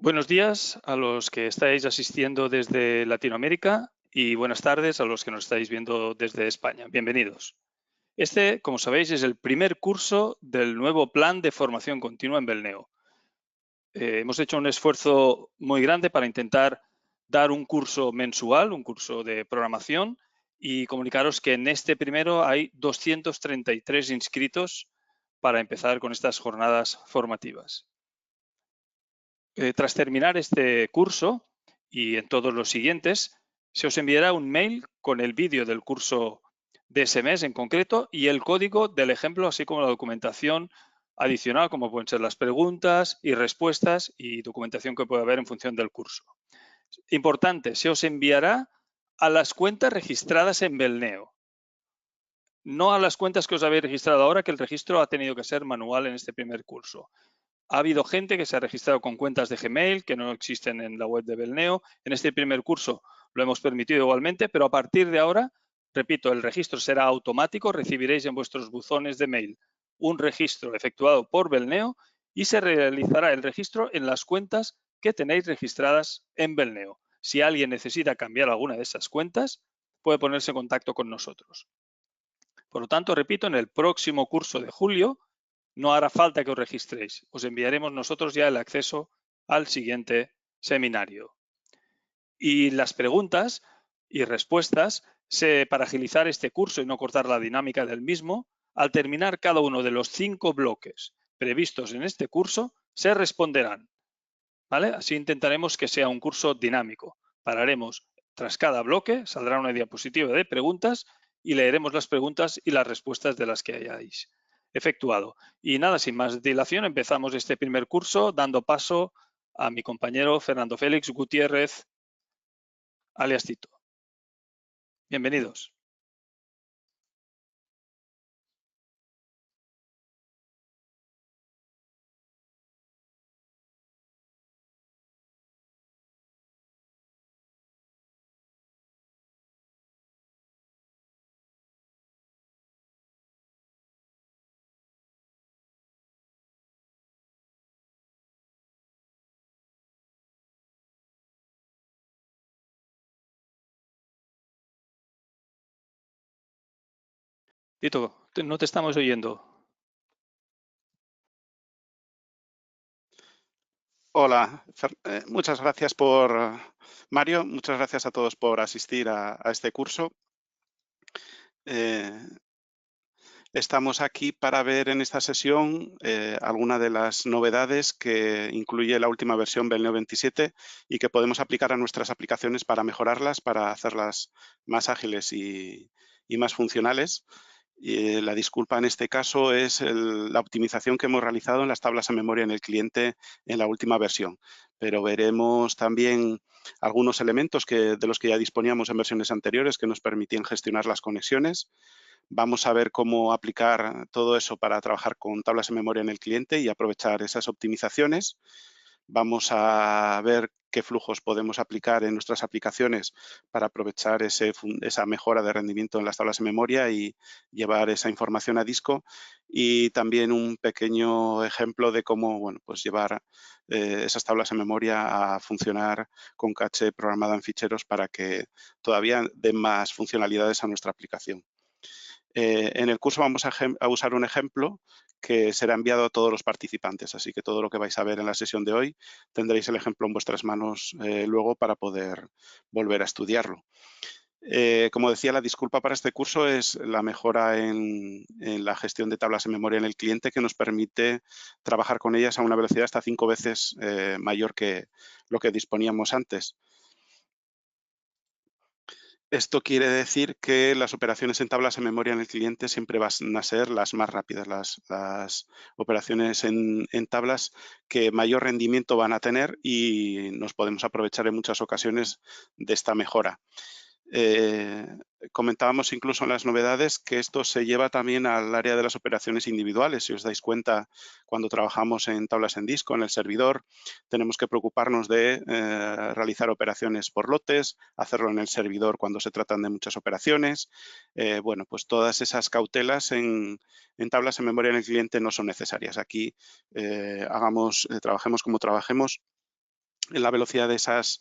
Buenos días a los que estáis asistiendo desde Latinoamérica y buenas tardes a los que nos estáis viendo desde España. Bienvenidos. Este, como sabéis, es el primer curso del nuevo plan de formación continua en Belneo. Hemos hecho un esfuerzo muy grande para intentar dar un curso mensual, un curso de programación, y comunicaros que en este primero hay 233 inscritos para empezar con estas jornadas formativas. Tras terminar este curso y en todos los siguientes, se os enviará un mail con el vídeo del curso de ese mes en concreto y el código del ejemplo, así como la documentación adicional, como pueden ser las preguntas y respuestas y documentación que puede haber en función del curso. Importante, se os enviará a las cuentas registradas en Belneo, no a las cuentas que os habéis registrado ahora, que el registro ha tenido que ser manual en este primer curso. Ha habido gente que se ha registrado con cuentas de Gmail que no existen en la web de Belneo. En este primer curso lo hemos permitido igualmente, pero a partir de ahora, repito, el registro será automático. Recibiréis en vuestros buzones de mail un registro efectuado por Belneo y se realizará el registro en las cuentas que tenéis registradas en Belneo. Si alguien necesita cambiar alguna de esas cuentas, puede ponerse en contacto con nosotros. Por lo tanto, repito, en el próximo curso de julio no hará falta que os registréis. Os enviaremos nosotros ya el acceso al siguiente seminario. Y las preguntas y respuestas, para agilizar este curso y no cortar la dinámica del mismo, al terminar cada uno de los 5 bloques previstos en este curso, se responderán. ¿Vale? Así intentaremos que sea un curso dinámico. Pararemos tras cada bloque, saldrá una diapositiva de preguntas y leeremos las preguntas y las respuestas de las que hayáis efectuado. Y nada, sin más dilación, empezamos este primer curso dando paso a mi compañero Fernando Félix Gutiérrez, alias Tito. Bienvenidos. Tito, no te estamos oyendo. Hola, muchas gracias Mario, muchas gracias a todos por asistir a este curso. Estamos aquí para ver en esta sesión algunas de las novedades que incluye la última versión Belneo 27 y que podemos aplicar a nuestras aplicaciones para mejorarlas, para hacerlas más ágiles y más funcionales. La disculpa en este caso es la optimización que hemos realizado en las tablas en memoria en el cliente en la última versión, pero veremos también algunos elementos de los que ya disponíamos en versiones anteriores que nos permitían gestionar las conexiones. Vamos a ver cómo aplicar todo eso para trabajar con tablas en memoria en el cliente y aprovechar esas optimizaciones. Vamos a ver qué flujos podemos aplicar en nuestras aplicaciones para aprovechar esa mejora de rendimiento en las tablas de memoria y llevar esa información a disco. Y también un pequeño ejemplo de cómo pues llevar esas tablas de memoria a funcionar con caché programada en ficheros para que todavía den más funcionalidades a nuestra aplicación. En el curso vamos a usar un ejemplo que será enviado a todos los participantes, así que todo lo que vais a ver en la sesión de hoy tendréis el ejemplo en vuestras manos luego para poder volver a estudiarlo. Como decía, la disculpa para este curso es la mejora en la gestión de tablas en memoria en el cliente que nos permite trabajar con ellas a una velocidad hasta 5 veces mayor que lo que disponíamos antes. Esto quiere decir que las operaciones en tablas en memoria en el cliente siempre van a ser las más rápidas, las operaciones en tablas que mayor rendimiento van a tener y nos podemos aprovechar en muchas ocasiones de esta mejora. Comentábamos incluso en las novedades que esto se lleva también al área de las operaciones individuales. Si os dais cuenta, cuando trabajamos en tablas en disco, en el servidor, tenemos que preocuparnos de realizar operaciones por lotes, hacerlo en el servidor cuando se tratan de muchas operaciones. Bueno, pues todas esas cautelas en tablas en memoria en el cliente no son necesarias. Aquí trabajemos como trabajemos, la velocidad de esas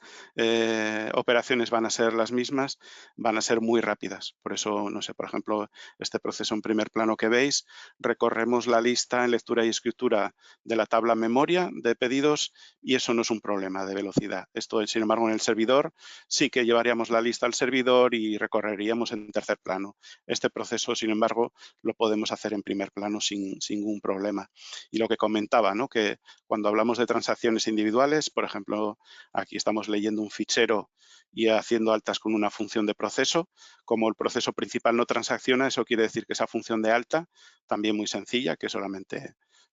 operaciones van a ser las mismas, van a ser muy rápidas. Por eso, no sé, por ejemplo, este proceso en primer plano que veis, recorremos la lista en lectura y escritura de la tabla memoria de pedidos y eso no es un problema de velocidad. Esto, sin embargo, en el servidor sí que llevaríamos la lista al servidor y recorreríamos en tercer plano. Este proceso, sin embargo, lo podemos hacer en primer plano sin ningún problema. Y lo que comentaba, ¿no? Que cuando hablamos de transacciones individuales, por ejemplo, aquí estamos leyendo un fichero y haciendo altas con una función de proceso. Como el proceso principal no transacciona, eso quiere decir que esa función de alta, también muy sencilla, que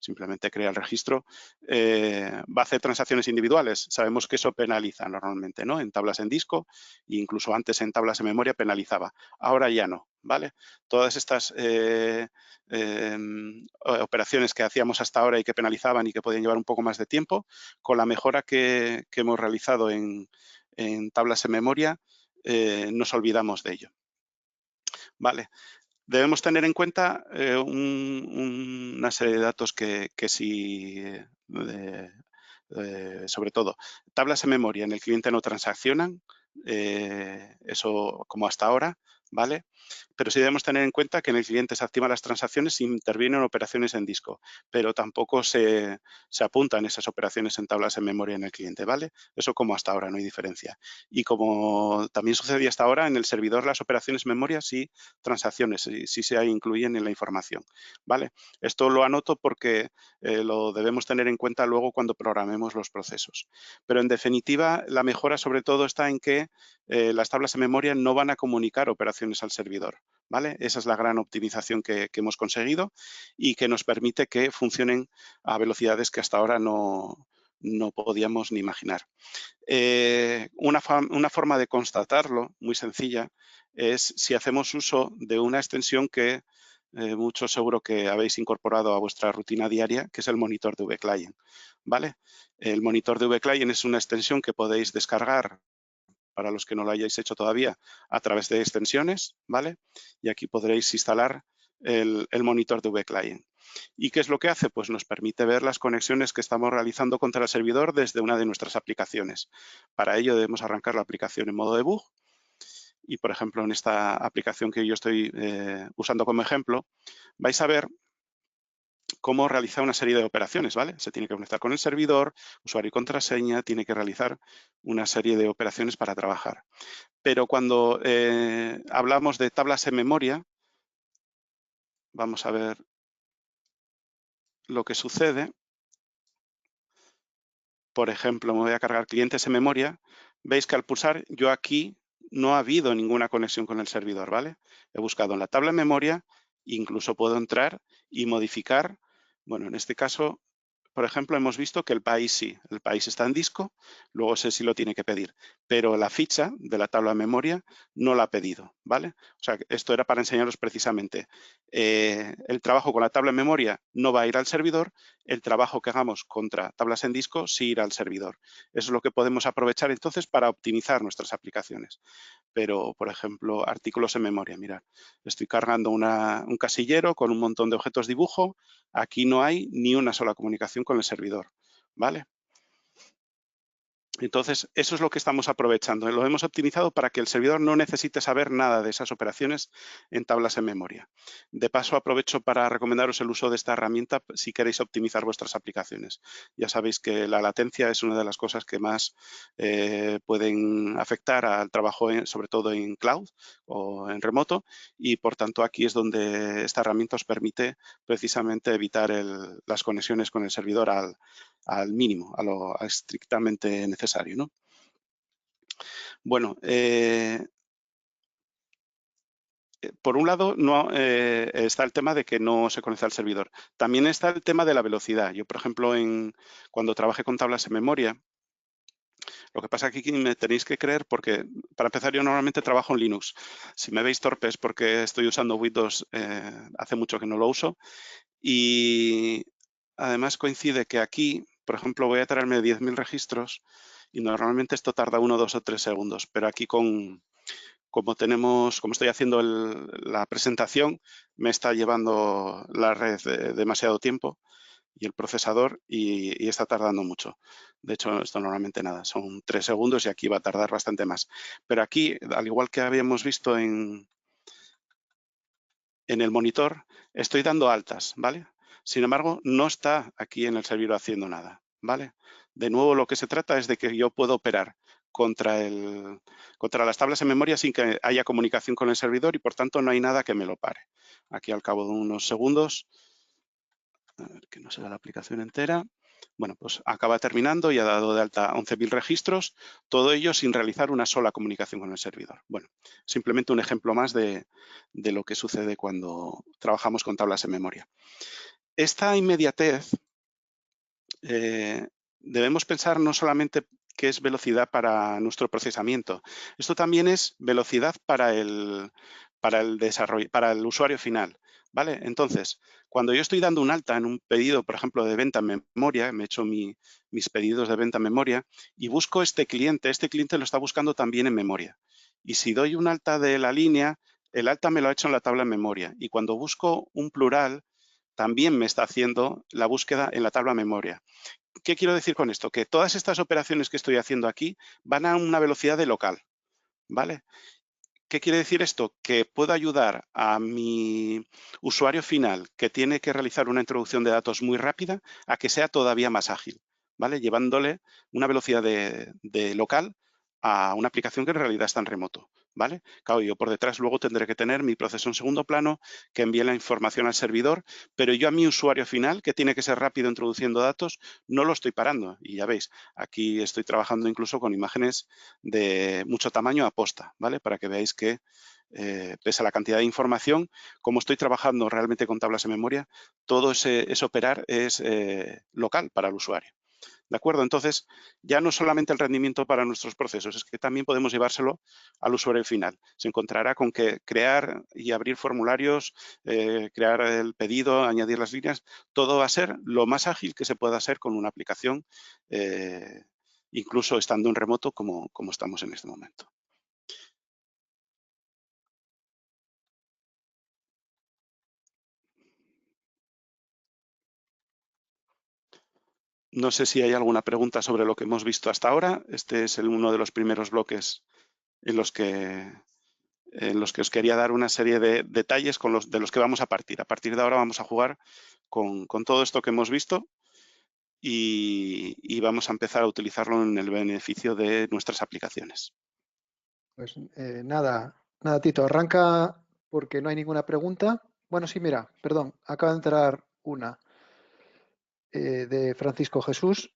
simplemente crea el registro, va a hacer transacciones individuales. Sabemos que eso penaliza normalmente, ¿no? En tablas en disco e incluso antes en tablas en memoria penalizaba. Ahora ya no, ¿vale? Todas estas operaciones que hacíamos hasta ahora y que penalizaban y que podían llevar un poco más de tiempo, con la mejora que hemos realizado en tablas en memoria, nos olvidamos de ello. Vale. Debemos tener en cuenta una serie de datos que sí, sobre todo, tablas en memoria en el cliente no transaccionan, eso como hasta ahora, ¿vale? Pero sí debemos tener en cuenta que en el cliente se activan las transacciones y intervienen operaciones en disco, pero tampoco se apuntan esas operaciones en tablas en memoria en el cliente, ¿vale? Eso como hasta ahora, no hay diferencia. Y como también sucedía hasta ahora, en el servidor las operaciones memoria sí transacciones, sí se incluyen en la información, ¿vale? Esto lo anoto porque lo debemos tener en cuenta luego cuando programemos los procesos. Pero en definitiva, la mejora sobre todo está en que las tablas de memoria no van a comunicar operaciones al servidor, ¿vale? Esa es la gran optimización que hemos conseguido y que nos permite que funcionen a velocidades que hasta ahora no podíamos ni imaginar. Una forma de constatarlo, muy sencilla, es si hacemos uso de una extensión que muchos seguro que habéis incorporado a vuestra rutina diaria, que es el monitor de vClient, ¿vale? El monitor de vClient es una extensión que podéis descargar para los que no lo hayáis hecho todavía a través de extensiones, ¿vale? Y aquí podréis instalar el monitor de vClient. ¿Y qué es lo que hace? Pues nos permite ver las conexiones que estamos realizando contra el servidor desde una de nuestras aplicaciones. Para ello debemos arrancar la aplicación en modo debug y, por ejemplo, en esta aplicación que yo estoy usando como ejemplo, vais a ver cómo realizar una serie de operaciones, ¿vale? Se tiene que conectar con el servidor, usuario y contraseña, tiene que realizar una serie de operaciones para trabajar. Pero cuando hablamos de tablas en memoria, vamos a ver lo que sucede. Por ejemplo, me voy a cargar clientes en memoria. Veis que al pulsar yo aquí no ha habido ninguna conexión con el servidor, ¿vale? He buscado en la tabla en memoria, incluso puedo entrar y modificar. Bueno, en este caso, por ejemplo, hemos visto que el país sí, el país está en disco, luego sé si lo tiene que pedir, pero la ficha de la tabla de memoria no la ha pedido, ¿vale? O sea, esto era para enseñaros precisamente. El trabajo con la tabla de memoria no va a ir al servidor, el trabajo que hagamos contra tablas en disco sí irá al servidor. Eso es lo que podemos aprovechar entonces para optimizar nuestras aplicaciones. Pero, por ejemplo, artículos en memoria, mirad, estoy cargando un casillero con un montón de objetos dibujo, aquí no hay ni una sola comunicación con el servidor, ¿vale? Entonces, eso es lo que estamos aprovechando. Lo hemos optimizado para que el servidor no necesite saber nada de esas operaciones en tablas en memoria. De paso, aprovecho para recomendaros el uso de esta herramienta si queréis optimizar vuestras aplicaciones. Ya sabéis que la latencia es una de las cosas que más pueden afectar al trabajo, sobre todo en cloud o en remoto, y por tanto aquí es donde esta herramienta os permite precisamente evitar las conexiones con el servidor al mínimo, a lo estrictamente necesario, ¿no? Bueno, por un lado no, está el tema de que no se conecta al servidor. También está el tema de la velocidad. Yo, por ejemplo, cuando trabajé con tablas en memoria, lo que pasa es que aquí me tenéis que creer porque, para empezar, yo normalmente trabajo en Linux. Si me veis torpes porque estoy usando Windows, hace mucho que no lo uso. Y además coincide que aquí, por ejemplo, voy a traerme 10.000 registros y normalmente esto tarda 1, 2 o 3 segundos, pero aquí como estoy haciendo la presentación, me está llevando la red demasiado tiempo y el procesador y está tardando mucho. De hecho, esto normalmente nada, son 3 segundos y aquí va a tardar bastante más. Pero aquí, al igual que habíamos visto en el monitor, estoy dando altas, ¿vale? Sin embargo, no está aquí en el servidor haciendo nada, ¿vale? De nuevo, lo que se trata es de que yo puedo operar contra las tablas en memoria sin que haya comunicación con el servidor y, por tanto, no hay nada que me lo pare. Aquí, al cabo de unos segundos, a ver que no se da la aplicación entera. Bueno, pues acaba terminando y ha dado de alta 11.000 registros, todo ello sin realizar una sola comunicación con el servidor. Bueno, simplemente un ejemplo más de lo que sucede cuando trabajamos con tablas en memoria. Esta inmediatez debemos pensar no solamente que es velocidad para nuestro procesamiento, esto también es velocidad para el desarrollo, para el usuario final. ¿Vale? Entonces, cuando yo estoy dando un alta en un pedido, por ejemplo, de venta en memoria, me he hecho mis pedidos de venta en memoria y busco este cliente lo está buscando también en memoria. Y si doy un alta de la línea, el alta me lo ha hecho en la tabla en memoria. Y cuando busco un plural, también me está haciendo la búsqueda en la tabla memoria. ¿Qué quiero decir con esto? Que todas estas operaciones que estoy haciendo aquí van a una velocidad de local, ¿vale? ¿Qué quiere decir esto? Que puedo ayudar a mi usuario final que tiene que realizar una introducción de datos muy rápida a que sea todavía más ágil, ¿vale? Llevándole una velocidad de local a una aplicación que en realidad está en remoto, ¿vale? Claro, yo por detrás luego tendré que tener mi proceso en segundo plano que envíe la información al servidor, pero yo a mi usuario final, que tiene que ser rápido introduciendo datos, no lo estoy parando. Y ya veis, aquí estoy trabajando incluso con imágenes de mucho tamaño a posta, ¿vale? Para que veáis que pese a la cantidad de información, como estoy trabajando realmente con tablas de memoria, todo ese operar es local para el usuario. ¿De acuerdo? Entonces, ya no solamente el rendimiento para nuestros procesos, es que también podemos llevárselo al usuario final. Se encontrará con que crear y abrir formularios, crear el pedido, añadir las líneas, todo va a ser lo más ágil que se pueda hacer con una aplicación, incluso estando en remoto como estamos en este momento. No sé si hay alguna pregunta sobre lo que hemos visto hasta ahora. Este es uno de los primeros bloques en los que os quería dar una serie de detalles de los que vamos a partir. A partir de ahora vamos a jugar con todo esto que hemos visto y vamos a empezar a utilizarlo en el beneficio de nuestras aplicaciones. Pues nada, Tito, arranca porque no hay ninguna pregunta. Bueno, sí, mira, perdón, acaba de entrar una de Francisco Jesús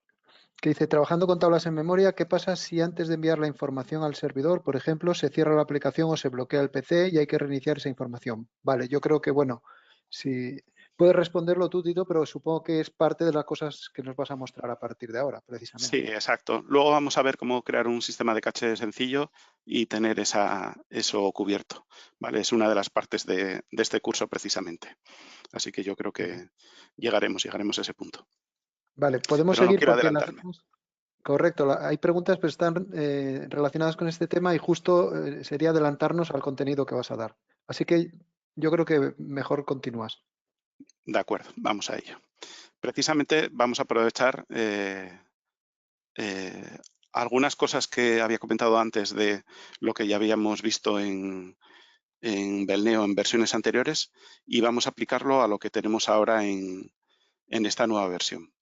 que dice, trabajando con tablas en memoria, ¿qué pasa si antes de enviar la información al servidor, por ejemplo, se cierra la aplicación o se bloquea el PC y hay que reiniciar esa información? Vale, yo creo que, bueno, si puedes responderlo tú, Tito, pero supongo que es parte de las cosas que nos vas a mostrar a partir de ahora, precisamente. Sí, exacto. Luego vamos a ver cómo crear un sistema de caché sencillo y tener eso cubierto. ¿Vale? Es una de las partes de este curso precisamente. Así que yo creo que llegaremos a ese punto. Vale, podemos Pero no seguir quiero porque adelantarme. correcto, hay preguntas pero están relacionadas con este tema y justo sería adelantarnos al contenido que vas a dar. Así que yo creo que mejor continúas. De acuerdo, vamos a ello. Precisamente vamos a aprovechar algunas cosas que había comentado antes de lo que ya habíamos visto en Belneo en versiones anteriores y vamos a aplicarlo a lo que tenemos ahora en esta nueva versión.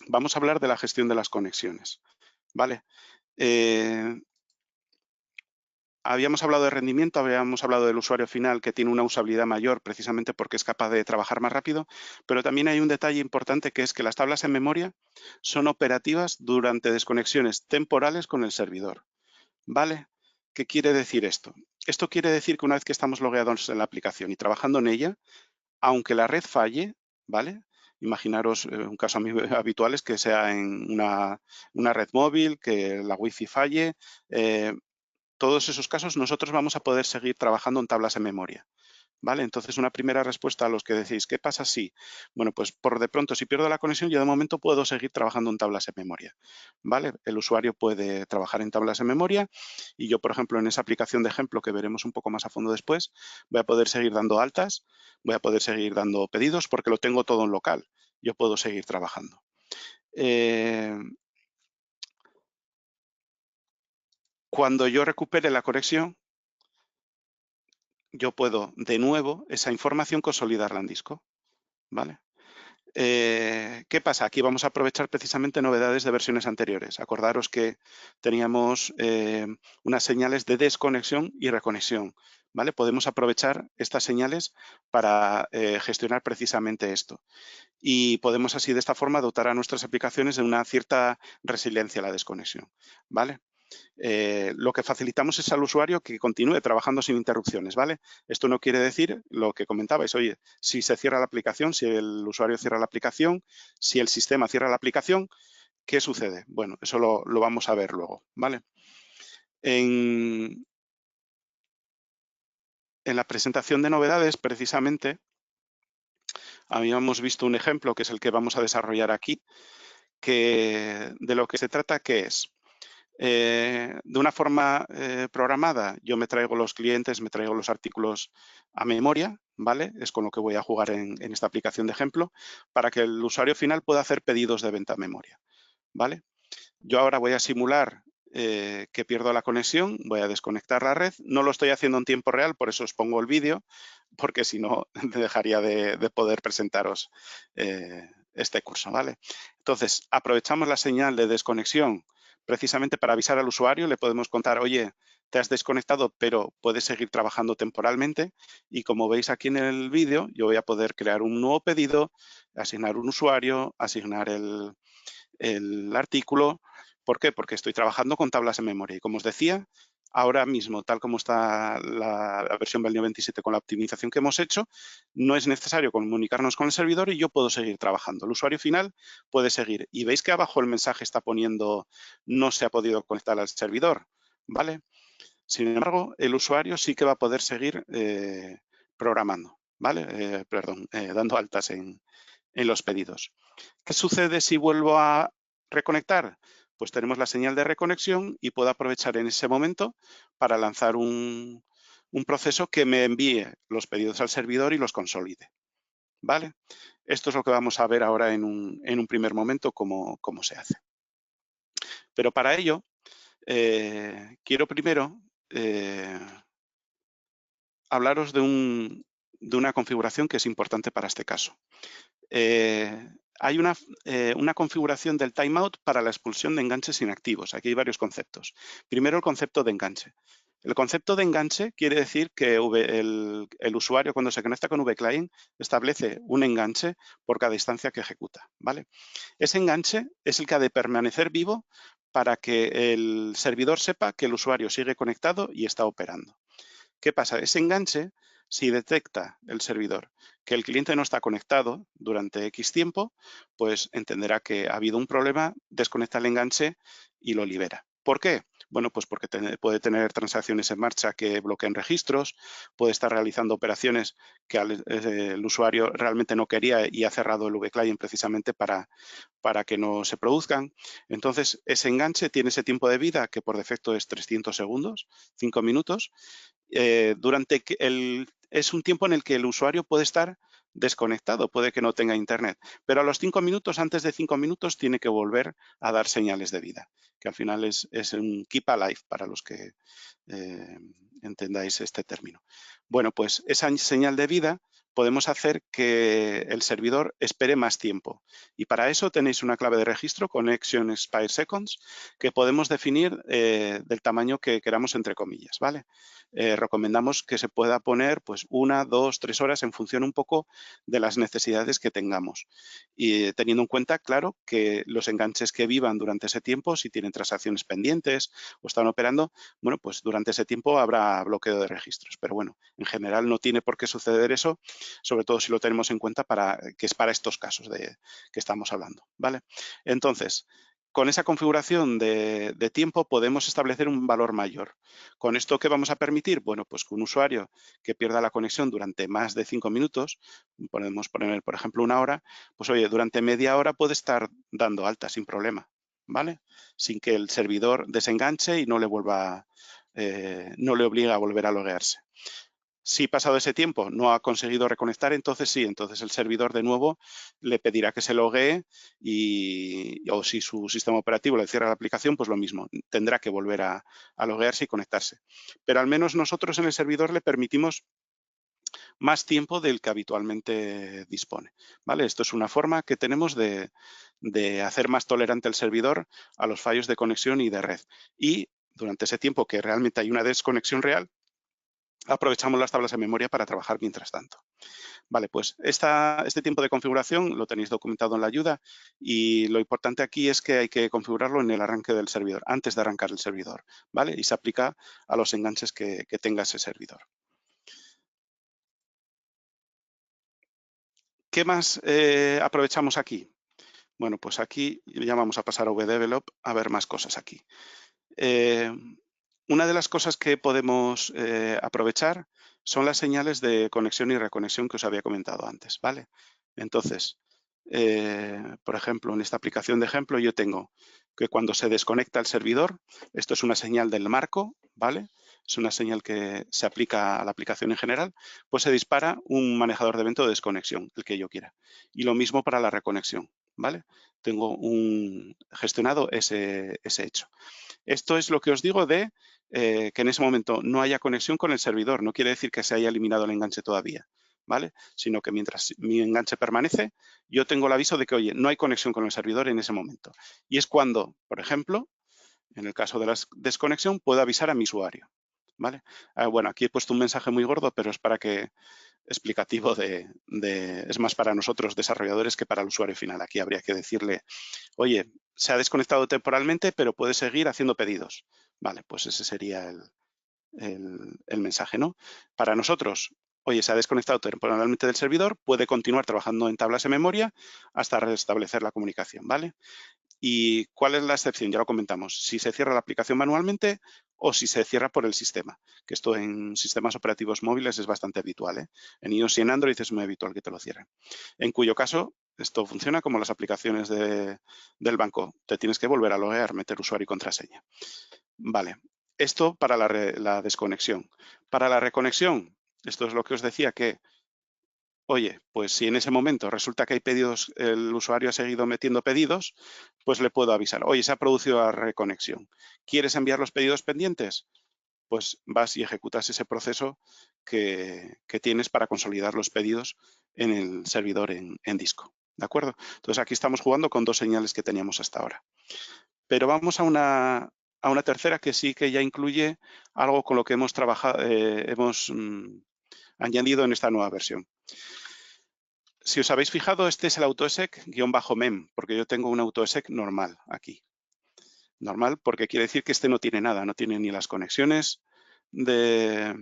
Vamos a hablar de la gestión de las conexiones. ¿Vale? Habíamos hablado de rendimiento, habíamos hablado del usuario final que tiene una usabilidad mayor precisamente porque es capaz de trabajar más rápido, pero también hay un detalle importante que es que las tablas en memoria son operativas durante desconexiones temporales con el servidor. ¿Vale? ¿Qué quiere decir esto? Esto quiere decir que una vez que estamos logueados en la aplicación y trabajando en ella, aunque la red falle, ¿vale? Imaginaros un caso habitual es que sea en una red móvil, que la wifi falle, todos esos casos nosotros vamos a poder seguir trabajando en tablas en memoria. ¿Vale? Entonces, una primera respuesta a los que decís, ¿qué pasa si? Bueno, pues por de pronto, si pierdo la conexión, yo de momento puedo seguir trabajando en tablas en memoria. ¿Vale? El usuario puede trabajar en tablas en memoria y yo, por ejemplo, en esa aplicación de ejemplo que veremos un poco más a fondo después, voy a poder seguir dando altas, voy a poder seguir dando pedidos porque lo tengo todo en local. yo puedo seguir trabajando. Cuando yo recupere la conexión, yo puedo de nuevo esa información consolidarla en disco, ¿vale? ¿Qué pasa? Aquí vamos a aprovechar precisamente novedades de versiones anteriores. Acordaros que teníamos unas señales de desconexión y reconexión, ¿vale? Podemos aprovechar estas señales para gestionar precisamente esto. Y podemos así de esta forma dotar a nuestras aplicaciones de una cierta resiliencia a la desconexión, ¿vale? Lo que facilitamos es al usuario que continúe trabajando sin interrupciones, ¿vale? Esto no quiere decir lo que comentabais, oye, si se cierra la aplicación, si el usuario cierra la aplicación, si el sistema cierra la aplicación, ¿qué sucede? Bueno, eso lo vamos a ver luego, ¿vale? En la presentación de novedades, precisamente, habíamos visto un ejemplo que es el que vamos a desarrollar aquí, que de lo que se trata, ¿qué es? De una forma programada, yo me traigo los clientes, me traigo los artículos a memoria, ¿vale? Es con lo que voy a jugar en esta aplicación de ejemplo, para que el usuario final pueda hacer pedidos de venta a memoria, ¿vale? Yo ahora voy a simular que pierdo la conexión, voy a desconectar la red. No lo estoy haciendo en tiempo real, por eso os pongo el vídeo, porque si no, dejaría de poder presentaros este curso, ¿vale? Entonces, aprovechamos la señal de desconexión precisamente para avisar al usuario. Le podemos contar, oye, te has desconectado, pero puedes seguir trabajando temporalmente. Y como veis aquí en el vídeo, yo voy a poder crear un nuevo pedido, asignar un usuario, asignar el artículo. ¿Por qué? Porque estoy trabajando con tablas en memoria. Y como os decía, ahora mismo, tal como está la versión del 27 con la optimización que hemos hecho, no es necesario comunicarnos con el servidor y yo puedo seguir trabajando. El usuario final puede seguir. Y veis que abajo el mensaje está poniendo no se ha podido conectar al servidor, ¿vale? Sin embargo, el usuario sí que va a poder seguir programando, ¿vale? Dando altas en los pedidos. ¿Qué sucede si vuelvo a reconectar? Pues tenemos la señal de reconexión y puedo aprovechar en ese momento para lanzar un proceso que me envíe los pedidos al servidor y los consolide, ¿vale? Esto es lo que vamos a ver ahora en un primer momento cómo se hace. Pero para ello, quiero primero hablaros de una configuración que es importante para este caso. Hay una configuración del timeout para la expulsión de enganches inactivos. Aquí hay varios conceptos. Primero, el concepto de enganche. El concepto de enganche quiere decir que el usuario, cuando se conecta con VClient, establece un enganche por cada instancia que ejecuta, ¿vale? Ese enganche es el que ha de permanecer vivo para que el servidor sepa que el usuario sigue conectado y está operando. ¿Qué pasa? Ese enganche, si detecta el servidor que el cliente no está conectado durante X tiempo, pues entenderá que ha habido un problema, desconecta el enganche y lo libera. ¿Por qué? Bueno, pues porque puede tener transacciones en marcha que bloqueen registros, puede estar realizando operaciones que el usuario realmente no quería y ha cerrado el VClient precisamente para que no se produzcan. Entonces, ese enganche tiene ese tiempo de vida que por defecto es 300 segundos, 5 minutos, es un tiempo en el que el usuario puede estar desconectado, puede que no tenga internet, pero a los 5 minutos, antes de 5 minutos, tiene que volver a dar señales de vida, que al final es un keep alive para los que entendáis este término. Bueno, pues esa señal de vida podemos hacer que el servidor espere más tiempo. Y para eso tenéis una clave de registro, connection expire seconds, que podemos definir del tamaño que queramos entre comillas, ¿vale? Recomendamos que se pueda poner pues 1, 2, 3 horas en función un poco de las necesidades que tengamos. Y teniendo en cuenta, claro, que los enganches que vivan durante ese tiempo, si tienen transacciones pendientes o están operando, bueno, pues durante ese tiempo habrá bloqueo de registros. Pero bueno, en general no tiene por qué suceder eso, sobre todo si lo tenemos en cuenta que es para estos casos que estamos hablando, ¿vale? Entonces, con esa configuración de tiempo podemos establecer un valor mayor. ¿Con esto qué vamos a permitir? Bueno, pues que un usuario que pierda la conexión durante más de 5 minutos, podemos poner, por ejemplo, 1 hora, pues oye, durante media hora puede estar dando alta sin problema, ¿vale? Sin que el servidor desenganche y no le obliga a volver a loguearse. Si pasado ese tiempo no ha conseguido reconectar, entonces sí, entonces el servidor de nuevo le pedirá que se loguee o si su sistema operativo le cierra la aplicación, pues lo mismo, tendrá que volver a loguearse y conectarse. Pero al menos nosotros en el servidor le permitimos más tiempo del que habitualmente dispone, ¿vale? Esto es una forma que tenemos de hacer más tolerante el servidor a los fallos de conexión y de red. Y durante ese tiempo que realmente hay una desconexión real, aprovechamos las tablas de memoria para trabajar mientras tanto. Vale, pues este tiempo de configuración lo tenéis documentado en la ayuda y lo importante aquí es que hay que configurarlo en el arranque del servidor, antes de arrancar el servidor, ¿vale? Y se aplica a los enganches que tenga ese servidor. ¿Qué más aprovechamos aquí? Bueno, pues aquí ya vamos a pasar a VDevelop a ver más cosas aquí. Una de las cosas que podemos aprovechar son las señales de conexión y reconexión que os había comentado antes, ¿vale? Entonces, por ejemplo, en esta aplicación de ejemplo yo tengo que cuando se desconecta el servidor, esto es una señal del marco, ¿vale? Es una señal que se aplica a la aplicación en general, pues se dispara un manejador de evento de desconexión, el que yo quiera. Y lo mismo para la reconexión, ¿vale? Tengo gestionado ese hecho. Esto es lo que os digo de que en ese momento no haya conexión con el servidor. No quiere decir que se haya eliminado el enganche todavía, ¿vale? Sino que mientras mi enganche permanece, yo tengo el aviso de que, oye, no hay conexión con el servidor en ese momento. Y es cuando, por ejemplo, en el caso de la desconexión, puedo avisar a mi usuario, ¿vale? Bueno, aquí he puesto un mensaje muy gordo, pero es para que explicativo es más para nosotros desarrolladores que para el usuario final. Aquí habría que decirle, oye, se ha desconectado temporalmente, pero puede seguir haciendo pedidos. Vale, pues ese sería el mensaje, ¿no? Para nosotros, oye, se ha desconectado temporalmente del servidor, puede continuar trabajando en tablas de memoria hasta restablecer la comunicación, ¿vale? ¿Y cuál es la excepción? Ya lo comentamos. Si se cierra la aplicación manualmente o si se cierra por el sistema, que esto en sistemas operativos móviles es bastante habitual, ¿eh? En iOS y en Android es muy habitual que te lo cierren. En cuyo caso, esto funciona como las aplicaciones del banco. Te tienes que volver a loguear, meter usuario y contraseña. Vale. Esto para la desconexión. Para la reconexión, esto es lo que os decía que oye, pues si en ese momento resulta que hay pedidos, el usuario ha seguido metiendo pedidos, pues le puedo avisar, oye, se ha producido la reconexión. ¿Quieres enviar los pedidos pendientes? Pues vas y ejecutas ese proceso que tienes para consolidar los pedidos en el servidor en disco. ¿De acuerdo? Entonces aquí estamos jugando con dos señales que teníamos hasta ahora. Pero vamos a una tercera que sí que ya incluye algo con lo que hemos trabajado, añadido en esta nueva versión. Si os habéis fijado, este es el autoexec-mem, porque yo tengo un autoexec normal aquí. Normal porque quiere decir que este no tiene nada, no tiene ni las conexiones de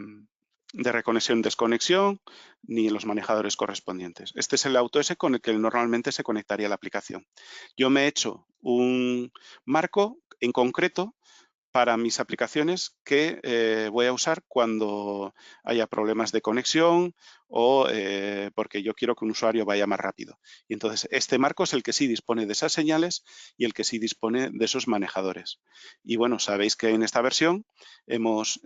reconexión-desconexión, ni los manejadores correspondientes. Este es el autoexec con el que normalmente se conectaría la aplicación. Yo me he hecho un marco en concreto para mis aplicaciones que voy a usar cuando haya problemas de conexión o porque yo quiero que un usuario vaya más rápido. Y entonces este marco es el que sí dispone de esas señales y el que sí dispone de esos manejadores. Y bueno, sabéis que en esta versión hemos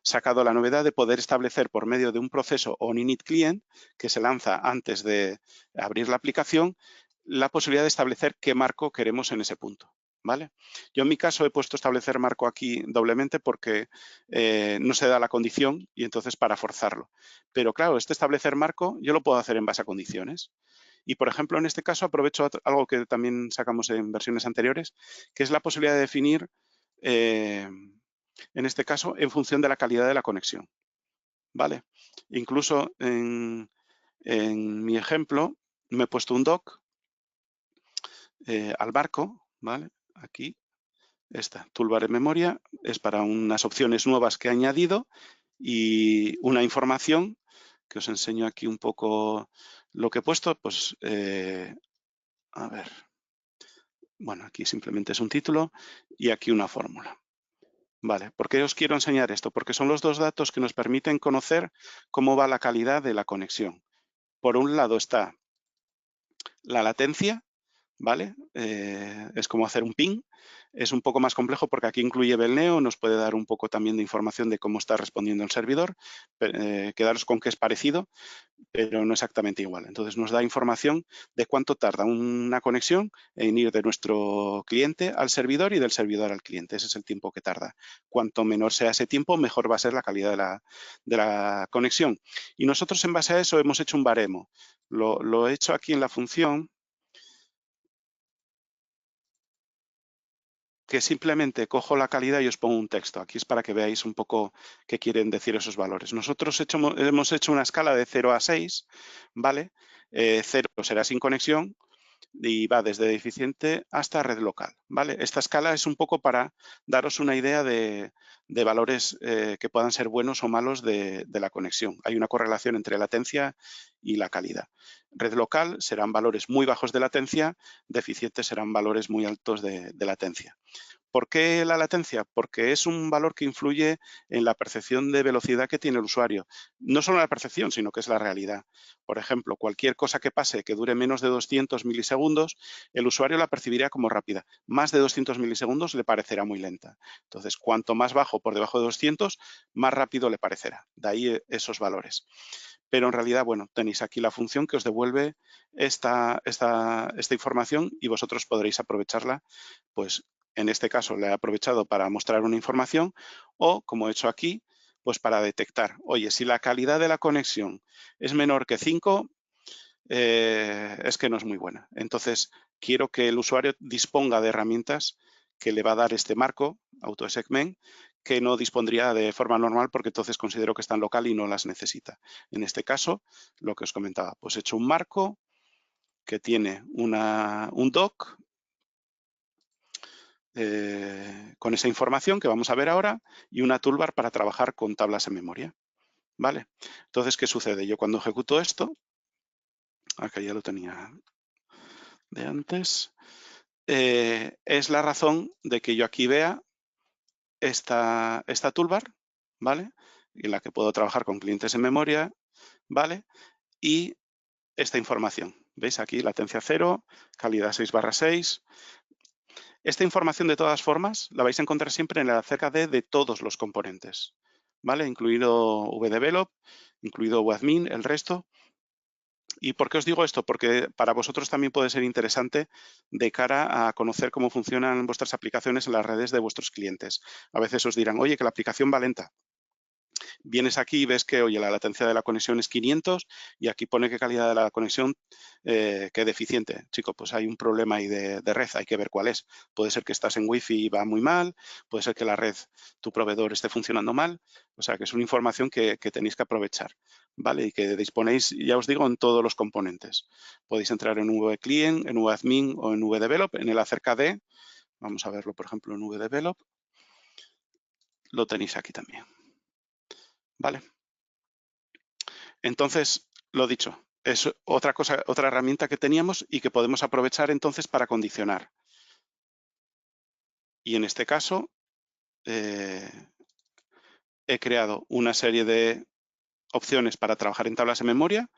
sacado la novedad de poder establecer por medio de un proceso on-init client que se lanza antes de abrir la aplicación la posibilidad de establecer qué marco queremos en ese punto. ¿Vale? Yo en mi caso he puesto establecer marco aquí doblemente porque no se da la condición y entonces para forzarlo. Pero claro, este establecer marco yo lo puedo hacer en base a condiciones. Y por ejemplo, en este caso aprovecho algo que también sacamos en versiones anteriores, que es la posibilidad de definir, en este caso, en función de la calidad de la conexión. ¿Vale? Incluso en mi ejemplo me he puesto un doc al marco, ¿vale? Aquí. Esta toolbar en memoria es para unas opciones nuevas que he añadido y una información que os enseño aquí un poco lo que he puesto. Pues, a ver, bueno, aquí simplemente es un título y aquí una fórmula. Vale, ¿por qué os quiero enseñar esto? Porque son los dos datos que nos permiten conocer cómo va la calidad de la conexión. Por un lado está la latencia, ¿vale? Es como hacer un ping. Es un poco más complejo porque aquí incluye Belneo, nos puede dar un poco también de información de cómo está respondiendo el servidor. Quedaros con que es parecido, pero no exactamente igual. Entonces nos da información de cuánto tarda una conexión en ir de nuestro cliente al servidor y del servidor al cliente. Ese es el tiempo que tarda. Cuanto menor sea ese tiempo, mejor va a ser la calidad de la conexión. Y nosotros en base a eso hemos hecho un baremo. Lo he hecho aquí en la función, que simplemente cojo la calidad y os pongo un texto. Aquí es para que veáis un poco qué quieren decir esos valores. Nosotros hemos hecho una escala de 0 a 6, ¿vale? 0 será sin conexión y va desde deficiente hasta red local, ¿vale? Esta escala es un poco para daros una idea de valores que puedan ser buenos o malos de la conexión. Hay una correlación entre latencia y la calidad. Red local serán valores muy bajos de latencia, deficientes serán valores muy altos de latencia. ¿Por qué la latencia? Porque es un valor que influye en la percepción de velocidad que tiene el usuario. No solo la percepción, sino que es la realidad. Por ejemplo, cualquier cosa que pase que dure menos de 200 milisegundos, el usuario la percibirá como rápida. Más de 200 milisegundos le parecerá muy lenta. Entonces, cuanto más bajo por debajo de 200, más rápido le parecerá. De ahí esos valores. Pero en realidad, bueno, tenéis aquí la función que os devuelve esta información y vosotros podréis aprovecharla, pues en este caso le he aprovechado para mostrar una información o, como he hecho aquí, pues para detectar, oye, si la calidad de la conexión es menor que 5, es que no es muy buena. Entonces, quiero que el usuario disponga de herramientas que le va a dar este marco, AutoSegment, que no dispondría de forma normal porque entonces considero que está en local y no las necesita. En este caso, lo que os comentaba, pues he hecho un marco que tiene un doc con esa información que vamos a ver ahora y una toolbar para trabajar con tablas en memoria. ¿Vale? Entonces, ¿qué sucede? Yo cuando ejecuto esto, acá ya lo tenía de antes, es la razón de que yo aquí vea esta toolbar, ¿vale? En la que puedo trabajar con clientes en memoria, ¿vale? Y esta información. ¿Veis aquí? Latencia 0, calidad 6/6. Esta información, de todas formas, la vais a encontrar siempre en el acerca de todos los componentes, ¿vale? Incluido vdevelop, incluido vadmin, el resto. ¿Y por qué os digo esto? Porque para vosotros también puede ser interesante de cara a conocer cómo funcionan vuestras aplicaciones en las redes de vuestros clientes. A veces os dirán, oye, que la aplicación va lenta. Vienes aquí y ves que, oye, la latencia de la conexión es 500 y aquí pone qué calidad de la conexión, qué deficiente. Chico, pues hay un problema ahí de red, hay que ver cuál es. Puede ser que estás en Wi-Fi y va muy mal, puede ser que la red, tu proveedor, esté funcionando mal. O sea, que es una información que tenéis que aprovechar, ¿vale? Y que disponéis, ya os digo, en todos los componentes. Podéis entrar en vClient, en vadmin o en vdevelop, en el acerca de, vamos a verlo, por ejemplo, en vdevelop, lo tenéis aquí también. ¿Vale? Entonces, lo dicho, es otra cosa, otra herramienta que teníamos y que podemos aprovechar entonces para condicionar. Y en este caso, he creado una serie de opciones para trabajar en tablas de memoria.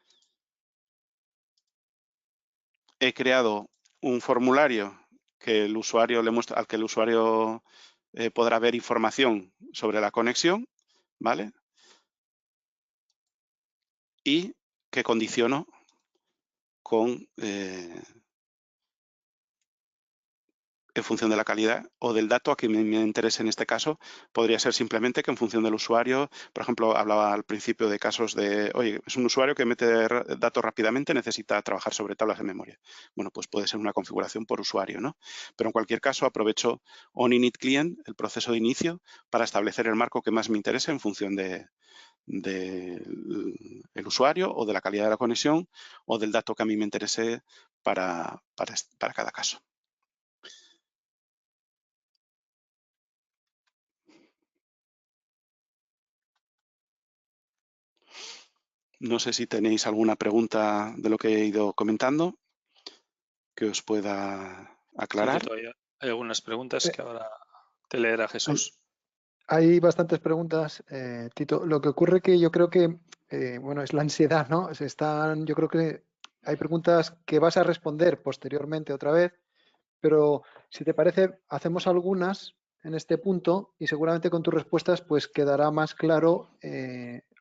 He creado un formulario que el usuario al que el usuario podrá ver información sobre la conexión, ¿vale? Y que condiciono con en función de la calidad o del dato a que me interese en este caso. Podría ser simplemente que en función del usuario, por ejemplo, hablaba al principio de casos de, oye, es un usuario que mete datos rápidamente, necesita trabajar sobre tablas de memoria. Bueno, pues puede ser una configuración por usuario, ¿no? Pero en cualquier caso aprovecho onInitClient, el proceso de inicio, para establecer el marco que más me interese en función del usuario o de la calidad de la conexión o del dato que a mí me interese para cada caso. No sé si tenéis alguna pregunta de lo que he ido comentando que os pueda aclarar. Sí, todavía hay algunas preguntas que ahora te leerá Jesús. Hay bastantes preguntas, Tito. Lo que ocurre que yo creo que, bueno, es la ansiedad, ¿no? Yo creo que hay preguntas que vas a responder posteriormente otra vez, pero si te parece, hacemos algunas en este punto y seguramente con tus respuestas pues quedará más claro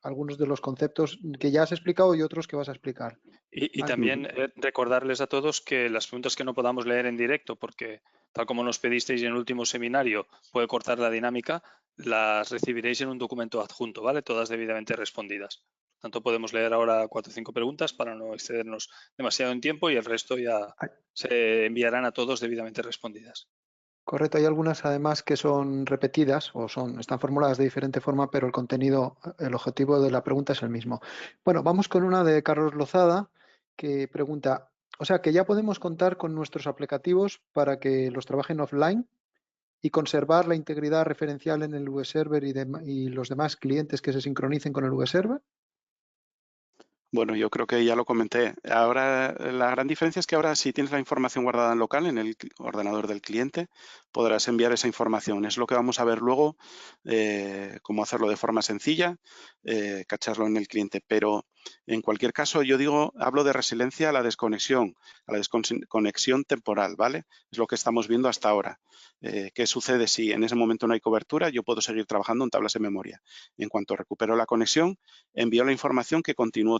algunos de los conceptos que ya has explicado y otros que vas a explicar. Y Vale. también recordarles a todos que las preguntas que no podamos leer en directo, porque tal como nos pedisteis en el último seminario, puede cortar la dinámica, las recibiréis en un documento adjunto, ¿vale? Todas debidamente respondidas. Tanto podemos leer ahora 4 o 5 preguntas para no excedernos demasiado en tiempo y el resto ya se enviarán a todos debidamente respondidas. Correcto, hay algunas además que son repetidas o están formuladas de diferente forma, pero el contenido, el objetivo de la pregunta es el mismo. Bueno, vamos con una de Carlos Lozada que pregunta, o sea que ya podemos contar con nuestros aplicativos para que los trabajen offline y conservar la integridad referencial en el web server y los demás clientes que se sincronicen con el web server. Bueno, yo creo que ya lo comenté. Ahora, la gran diferencia es que ahora si tienes la información guardada en local, en el ordenador del cliente, podrás enviar esa información. Es lo que vamos a ver luego, cómo hacerlo de forma sencilla, cacharlo en el cliente. Pero en cualquier caso, yo hablo de resiliencia a la desconexión temporal, ¿vale? Es lo que estamos viendo hasta ahora. ¿Qué sucede si en ese momento no hay cobertura? Yo puedo seguir trabajando en tablas de memoria. En cuanto recupero la conexión, envío la información que continúo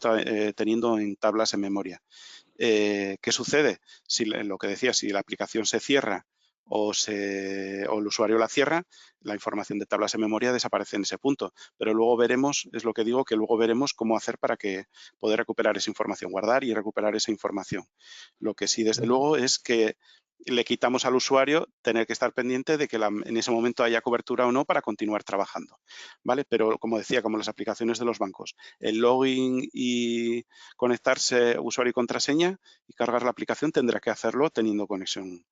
teniendo en tablas en memoria. ¿Qué sucede? Si lo que decía, si la aplicación se cierra o el usuario la cierra, la información de tablas en memoria desaparece en ese punto. Pero luego veremos, es lo que digo, que luego veremos cómo hacer para que poder recuperar esa información, guardar y recuperar esa información. Lo que sí, desde luego, es que le quitamos al usuario tener que estar pendiente de que en ese momento haya cobertura o no para continuar trabajando, ¿vale? Pero como decía, como las aplicaciones de los bancos, el login y conectarse usuario y contraseña y cargar la aplicación tendrá que hacerlo teniendo conexión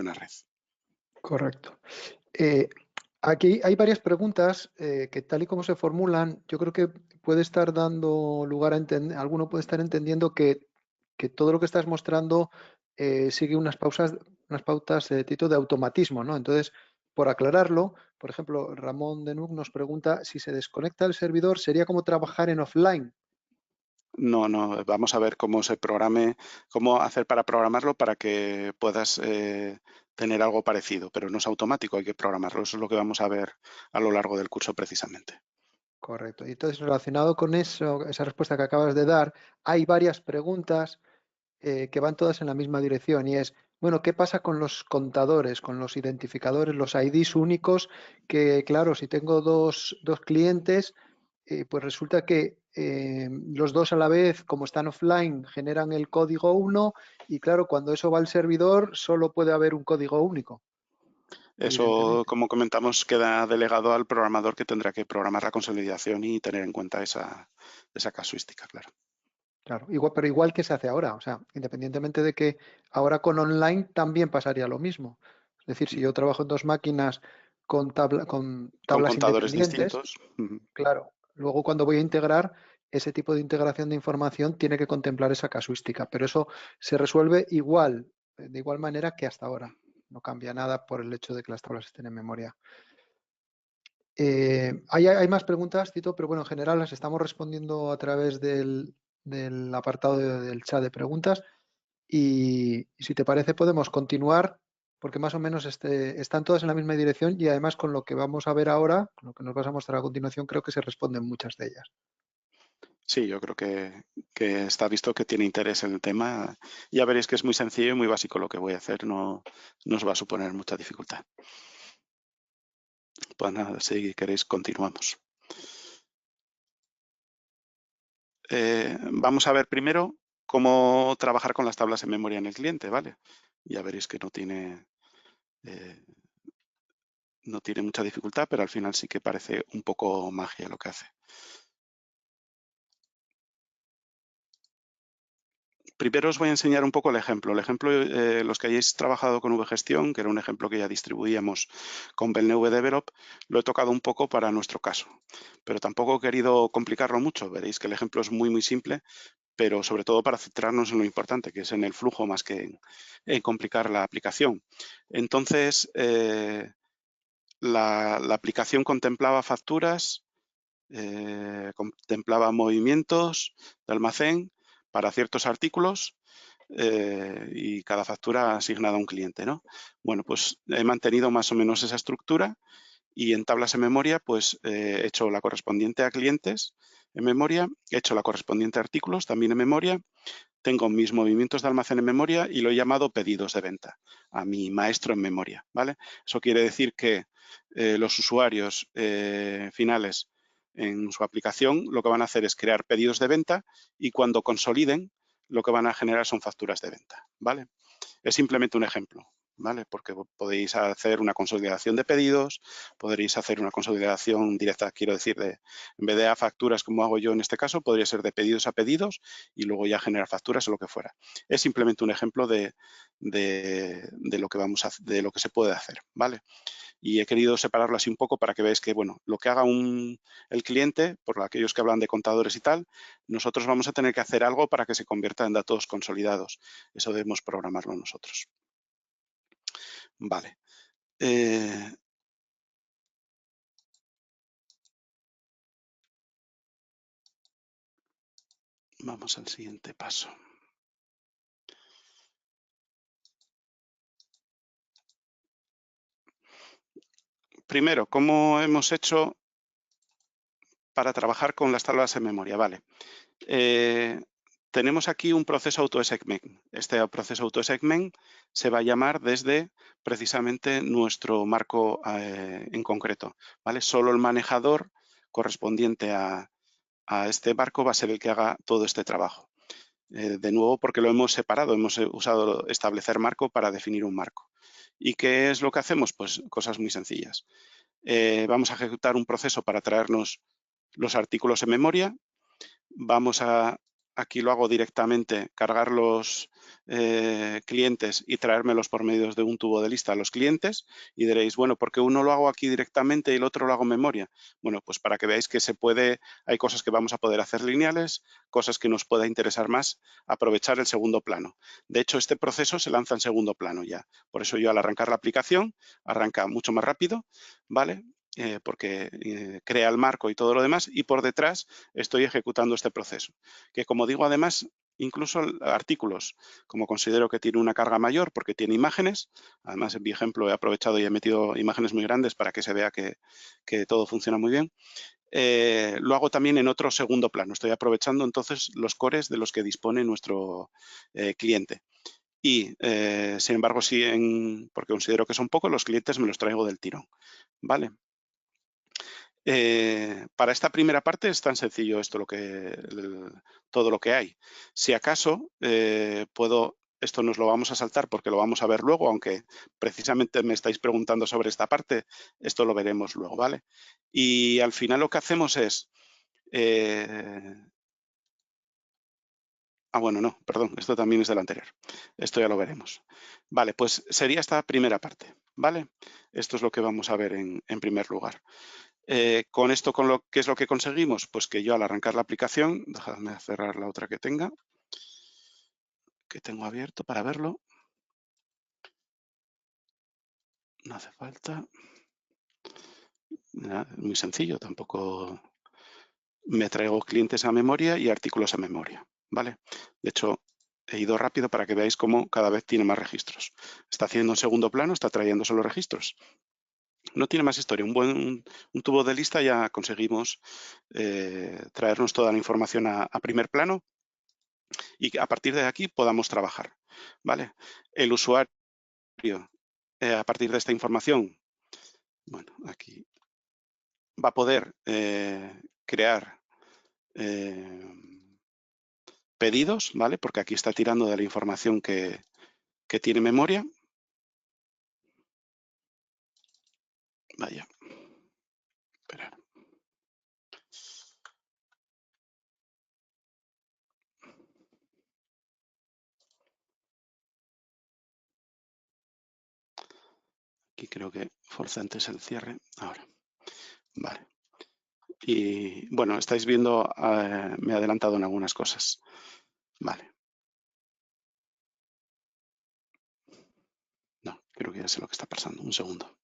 a red. Correcto. Aquí hay varias preguntas que tal y como se formulan, yo creo que puede estar dando lugar a entender, alguno puede estar entendiendo que todo lo que estás mostrando sigue unas pautas, Tito, de automatismo, ¿no? Entonces, por aclararlo, por ejemplo, Ramón de Nuc nos pregunta si se desconecta el servidor, ¿sería como trabajar en offline? No, vamos a ver cómo se programe, cómo hacer para programarlo para que puedas tener algo parecido, pero no es automático, hay que programarlo. Eso es lo que vamos a ver a lo largo del curso precisamente. Correcto. Y entonces, relacionado con eso, esa respuesta que acabas de dar, hay varias preguntas que van todas en la misma dirección y es, bueno, ¿qué pasa con los contadores, con los identificadores, los IDs únicos? Que claro, si tengo dos clientes, pues resulta que los dos a la vez, como están offline, generan el código 1 y claro, cuando eso va al servidor, solo puede haber un código único. Eso, Evidentemente. como comentamos, queda delegado al programador que tendrá que programar la consolidación y tener en cuenta esa casuística, claro. Claro, igual, pero igual que se hace ahora, o sea, independientemente de que ahora con online también pasaría lo mismo. Es decir, si yo trabajo en dos máquinas con Con tablas contadores independientes, distintos. claro, luego cuando voy a integrar, ese tipo de integración de información tiene que contemplar esa casuística, pero eso se resuelve igual, de igual manera que hasta ahora. No cambia nada por el hecho de que las tablas estén en memoria. Hay más preguntas, Tito, pero bueno, en general las estamos respondiendo a través del apartado del chat de preguntas y si te parece podemos continuar porque más o menos están todas en la misma dirección y además con lo que vamos a ver ahora, con lo que nos vas a mostrar a continuación, creo que se responden muchas de ellas. Sí, yo creo que está visto que tiene interés en el tema. Ya veréis que es muy sencillo y muy básico lo que voy a hacer, no os va a suponer mucha dificultad. Pues nada, si queréis continuamos. Vamos a ver primero cómo trabajar con las tablas en memoria en el cliente, ¿vale? Ya veréis que no tiene mucha dificultad, pero al final sí que parece un poco magia lo que hace. Primero os voy a enseñar un poco el ejemplo. El ejemplo, los que hayáis trabajado con VGestión, que era un ejemplo que ya distribuíamos con BLNV Develop, lo he tocado un poco para nuestro caso. Pero tampoco he querido complicarlo mucho. Veréis que el ejemplo es muy, muy simple, pero sobre todo para centrarnos en lo importante, que es en el flujo más que en complicar la aplicación. Entonces, la aplicación contemplaba facturas, contemplaba movimientos de almacén, para ciertos artículos y cada factura asignada a un cliente, ¿no? Bueno, pues he mantenido más o menos esa estructura y en tablas en memoria pues he hecho la correspondiente a clientes en memoria, he hecho la correspondiente a artículos también en memoria, tengo mis movimientos de almacén en memoria y lo he llamado pedidos de venta a mi maestro en memoria, ¿vale? Eso quiere decir que los usuarios finales en su aplicación lo que van a hacer es crear pedidos de venta y cuando consoliden lo que van a generar son facturas de venta, ¿vale? Es simplemente un ejemplo, ¿vale? Porque podéis hacer una consolidación de pedidos, podréis hacer una consolidación directa, quiero decir, en vez de a facturas como hago yo en este caso, podría ser de pedidos a pedidos y luego ya generar facturas o lo que fuera. Es simplemente un ejemplo de lo que de lo que se puede hacer, ¿vale? Y he querido separarlo así un poco para que veáis que, bueno, lo que haga el cliente, por aquellos que hablan de contadores y tal, nosotros vamos a tener que hacer algo para que se convierta en datos consolidados. Eso debemos programarlo nosotros. Vale. Vamos al siguiente paso. Primero, ¿cómo hemos hecho para trabajar con las tablas en memoria? Vale. Tenemos aquí un proceso auto-segment. Este proceso auto-segment se va a llamar desde precisamente nuestro marco en concreto, ¿vale? Solo el manejador correspondiente a este marco va a ser el que haga todo este trabajo. De nuevo, porque lo hemos separado, hemos usado establecer marco para definir un marco. ¿Y qué es lo que hacemos? Pues cosas muy sencillas. Vamos a ejecutar un proceso para traernos los artículos en memoria. Vamos aquí lo hago directamente, cargar los clientes y traérmelos por medio de un tubo de lista a los clientes y diréis, bueno, ¿por qué uno lo hago aquí directamente y el otro lo hago en memoria? Bueno, pues para que veáis que hay cosas que vamos a poder hacer lineales, cosas que nos pueda interesar más, aprovechar el segundo plano. De hecho, este proceso se lanza en segundo plano ya. Por eso yo al arrancar la aplicación, arranca mucho más rápido, ¿vale? Porque crea el marco y todo lo demás, y por detrás estoy ejecutando este proceso. Que como digo, además, incluso artículos, como considero que tiene una carga mayor porque tiene imágenes, además en mi ejemplo he aprovechado y he metido imágenes muy grandes para que se vea que todo funciona muy bien, lo hago también en otro segundo plano. Estoy aprovechando entonces los cores de los que dispone nuestro cliente. Y, sin embargo, sí, porque considero que son pocos, los clientes me los traigo del tirón, ¿vale? Para esta primera parte es tan sencillo esto todo lo que hay. Si acaso esto nos lo vamos a saltar porque lo vamos a ver luego, aunque precisamente me estáis preguntando sobre esta parte, esto lo veremos luego, ¿vale? Y al final lo que hacemos es... bueno, no, perdón, esto también es del anterior. Esto ya lo veremos. Vale, pues sería esta primera parte, ¿vale? Esto es lo que vamos a ver en primer lugar. Con esto, ¿qué es lo que conseguimos? Pues que yo al arrancar la aplicación, déjame cerrar la otra que tengo abierto para verlo. No hace falta. Nada, muy sencillo, tampoco me traigo clientes a memoria y artículos a memoria, ¿vale? De hecho, he ido rápido para que veáis cómo cada vez tiene más registros. Está haciendo un segundo plano, está trayendo solo registros. No tiene más historia. Un tubo de lista ya conseguimos traernos toda la información a primer plano y que a partir de aquí podamos trabajar, ¿vale? El usuario, a partir de esta información, bueno, aquí va a poder crear pedidos, ¿vale? Porque aquí está tirando de la información que tiene memoria. Vaya. Esperar. Aquí creo que forza antes el cierre. Ahora. Vale. Y bueno, estáis viendo, me he adelantado en algunas cosas. Vale. No, creo que ya sé lo que está pasando. Un segundo.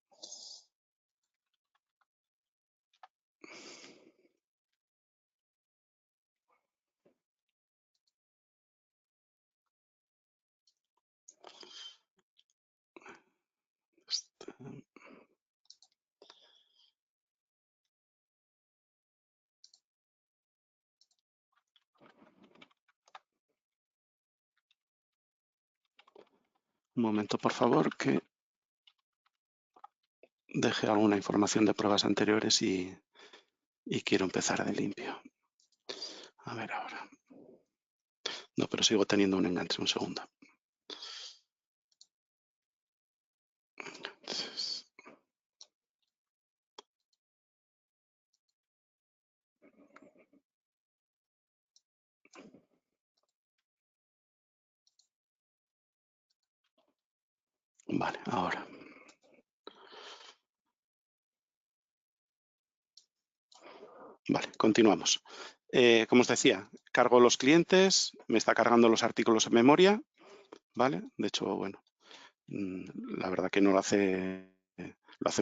Un momento, por favor, que deje alguna información de pruebas anteriores y quiero empezar de limpio. A ver ahora. No, pero sigo teniendo un enganche. Un segundo. Enganches. Vale, ahora. Vale, continuamos. Como os decía, cargo los clientes, me está cargando los artículos en memoria, ¿vale? De hecho, bueno, la verdad que no lo hace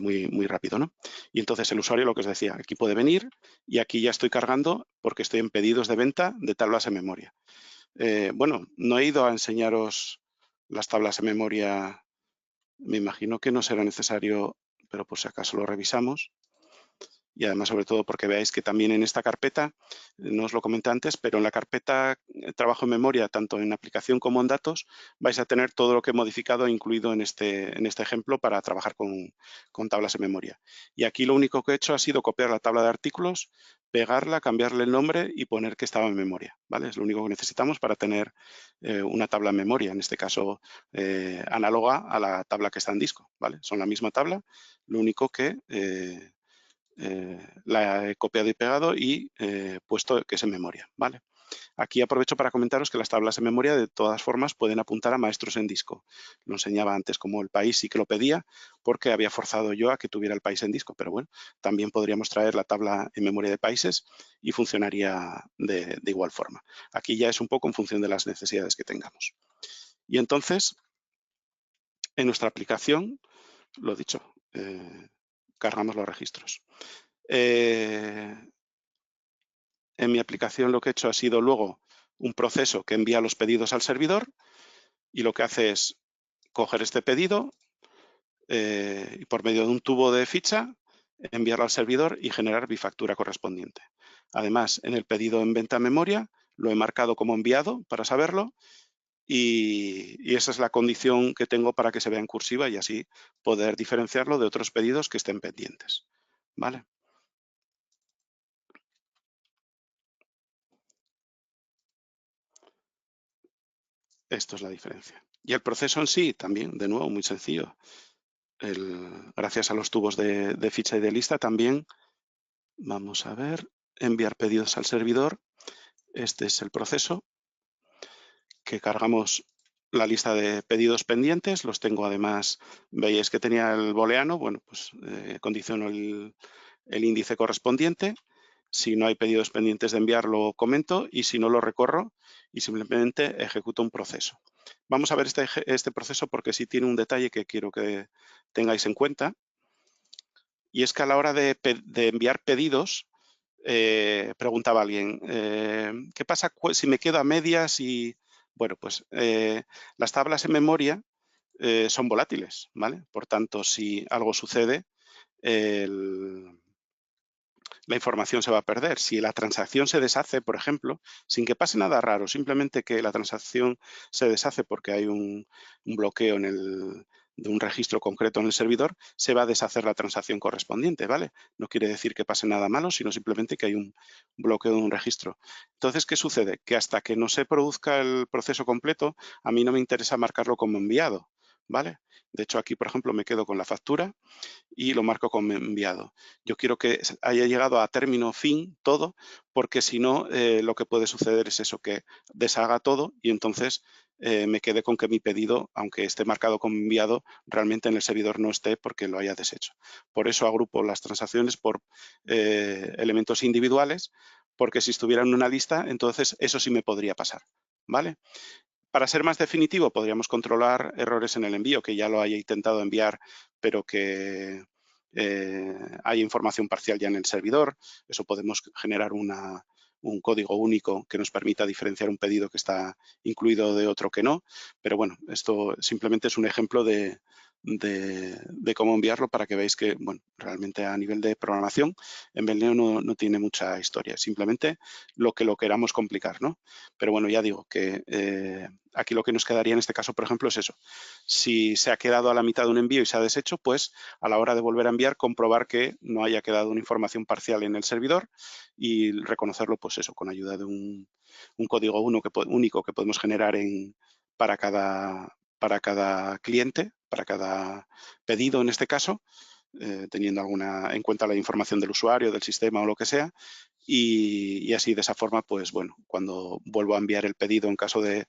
muy rápido, ¿no? Y entonces el usuario, lo que os decía, aquí puede venir y aquí ya estoy cargando porque estoy en pedidos de venta de tablas en memoria. Bueno, no he ido a enseñaros las tablas en memoria, me imagino que no será necesario, pero por si acaso lo revisamos. Y además, sobre todo, porque veáis que también en esta carpeta, no os lo comenté antes, pero en la carpeta trabajo en memoria, tanto en aplicación como en datos, vais a tener todo lo que he modificado incluido en este ejemplo para trabajar con tablas en memoria. Y aquí lo único que he hecho ha sido copiar la tabla de artículos, pegarla, cambiarle el nombre y poner que estaba en memoria, ¿vale? Es lo único que necesitamos para tener una tabla en memoria, en este caso análoga a la tabla que está en disco, ¿vale? Son la misma tabla, lo único que la he copiado y pegado y puesto que es en memoria, ¿vale? Aquí aprovecho para comentaros que las tablas de memoria de todas formas pueden apuntar a maestros en disco. Lo enseñaba antes, como el país sí que lo pedía porque había forzado yo a que tuviera el país en disco, pero bueno, también podríamos traer la tabla en memoria de países y funcionaría de igual forma. Aquí ya es un poco en función de las necesidades que tengamos. Y entonces, en nuestra aplicación, lo dicho, cargamos los registros. En mi aplicación lo que he hecho ha sido luego un proceso que envía los pedidos al servidor y lo que hace es coger este pedido y por medio de un tubo de ficha enviarlo al servidor y generar mi factura correspondiente. Además, en el pedido en venta memoria lo he marcado como enviado para saberlo y esa es la condición que tengo para que se vea en cursiva y así poder diferenciarlo de otros pedidos que estén pendientes. ¿Vale? Esto es la diferencia. Y el proceso en sí también, de nuevo, muy sencillo. Gracias a los tubos de ficha y de lista también, vamos a ver, enviar pedidos al servidor. Este es el proceso que cargamos la lista de pedidos pendientes. Los tengo además, veis que tenía el booleano, bueno, pues condiciono el índice correspondiente. Si no hay pedidos pendientes de enviar, lo comento y si no, lo recorro y simplemente ejecuto un proceso. Vamos a ver este proceso porque sí tiene un detalle que quiero que tengáis en cuenta. Y es que a la hora de enviar pedidos, preguntaba alguien, ¿qué pasa si me quedo a medias? Y bueno, pues las tablas en memoria son volátiles, ¿vale? Por tanto, si algo sucede, la información se va a perder. Si la transacción se deshace, por ejemplo, sin que pase nada raro, simplemente que la transacción se deshace porque hay un bloqueo de un registro concreto en el servidor, se va a deshacer la transacción correspondiente, ¿vale? No quiere decir que pase nada malo, sino simplemente que hay un bloqueo de un registro. Entonces, ¿qué sucede? Que hasta que no se produzca el proceso completo, a mí no me interesa marcarlo como enviado, ¿vale? De hecho, aquí, por ejemplo, me quedo con la factura y lo marco como enviado. Yo quiero que haya llegado a término fin todo, porque si no, lo que puede suceder es eso, que deshaga todo y entonces me quede con que mi pedido, aunque esté marcado como enviado, realmente en el servidor no esté porque lo haya deshecho. Por eso agrupo las transacciones por elementos individuales, porque si estuviera en una lista, entonces eso sí me podría pasar, ¿vale? Para ser más definitivo, podríamos controlar errores en el envío, que ya lo haya intentado enviar, pero que hay información parcial ya en el servidor. Eso podemos generar un código único que nos permita diferenciar un pedido que está incluido de otro que no. Pero bueno, esto simplemente es un ejemplo de de cómo enviarlo para que veáis que, bueno, realmente a nivel de programación en Belneo no tiene mucha historia, simplemente lo que lo queramos complicar, ¿no? Pero bueno, ya digo que aquí lo que nos quedaría en este caso, por ejemplo, es eso. Si se ha quedado a la mitad de un envío y se ha deshecho, pues a la hora de volver a enviar, comprobar que no haya quedado una información parcial en el servidor y reconocerlo, pues eso, con ayuda de un código único que podemos generar para cada cliente, para cada pedido en este caso, teniendo en cuenta la información del usuario, del sistema o lo que sea, y así de esa forma, pues bueno, cuando vuelvo a enviar el pedido en caso de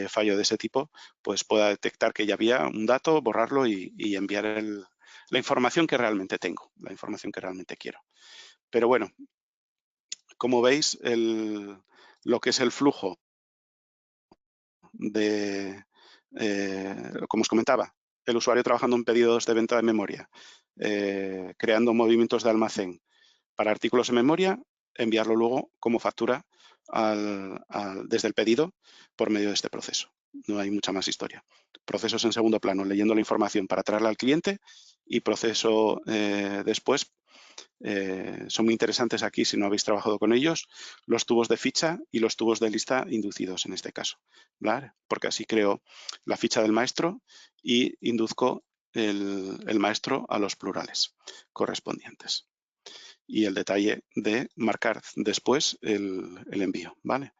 fallo de ese tipo, pues pueda detectar que ya había un dato, borrarlo y enviar la información que realmente tengo, la información que realmente quiero. Pero bueno, como veis, lo que es el flujo como os comentaba, el usuario trabajando en pedidos de venta de memoria, creando movimientos de almacén para artículos en memoria, enviarlo luego como factura desde el pedido por medio de este proceso. No hay mucha más historia. Procesos en segundo plano, leyendo la información para traerla al cliente y proceso después. Son muy interesantes aquí, si no habéis trabajado con ellos, los tubos de ficha y los tubos de lista inducidos en este caso, ¿vale? Porque así creo la ficha del maestro y induzco el maestro a los plurales correspondientes. Y el detalle de marcar después el envío, ¿vale?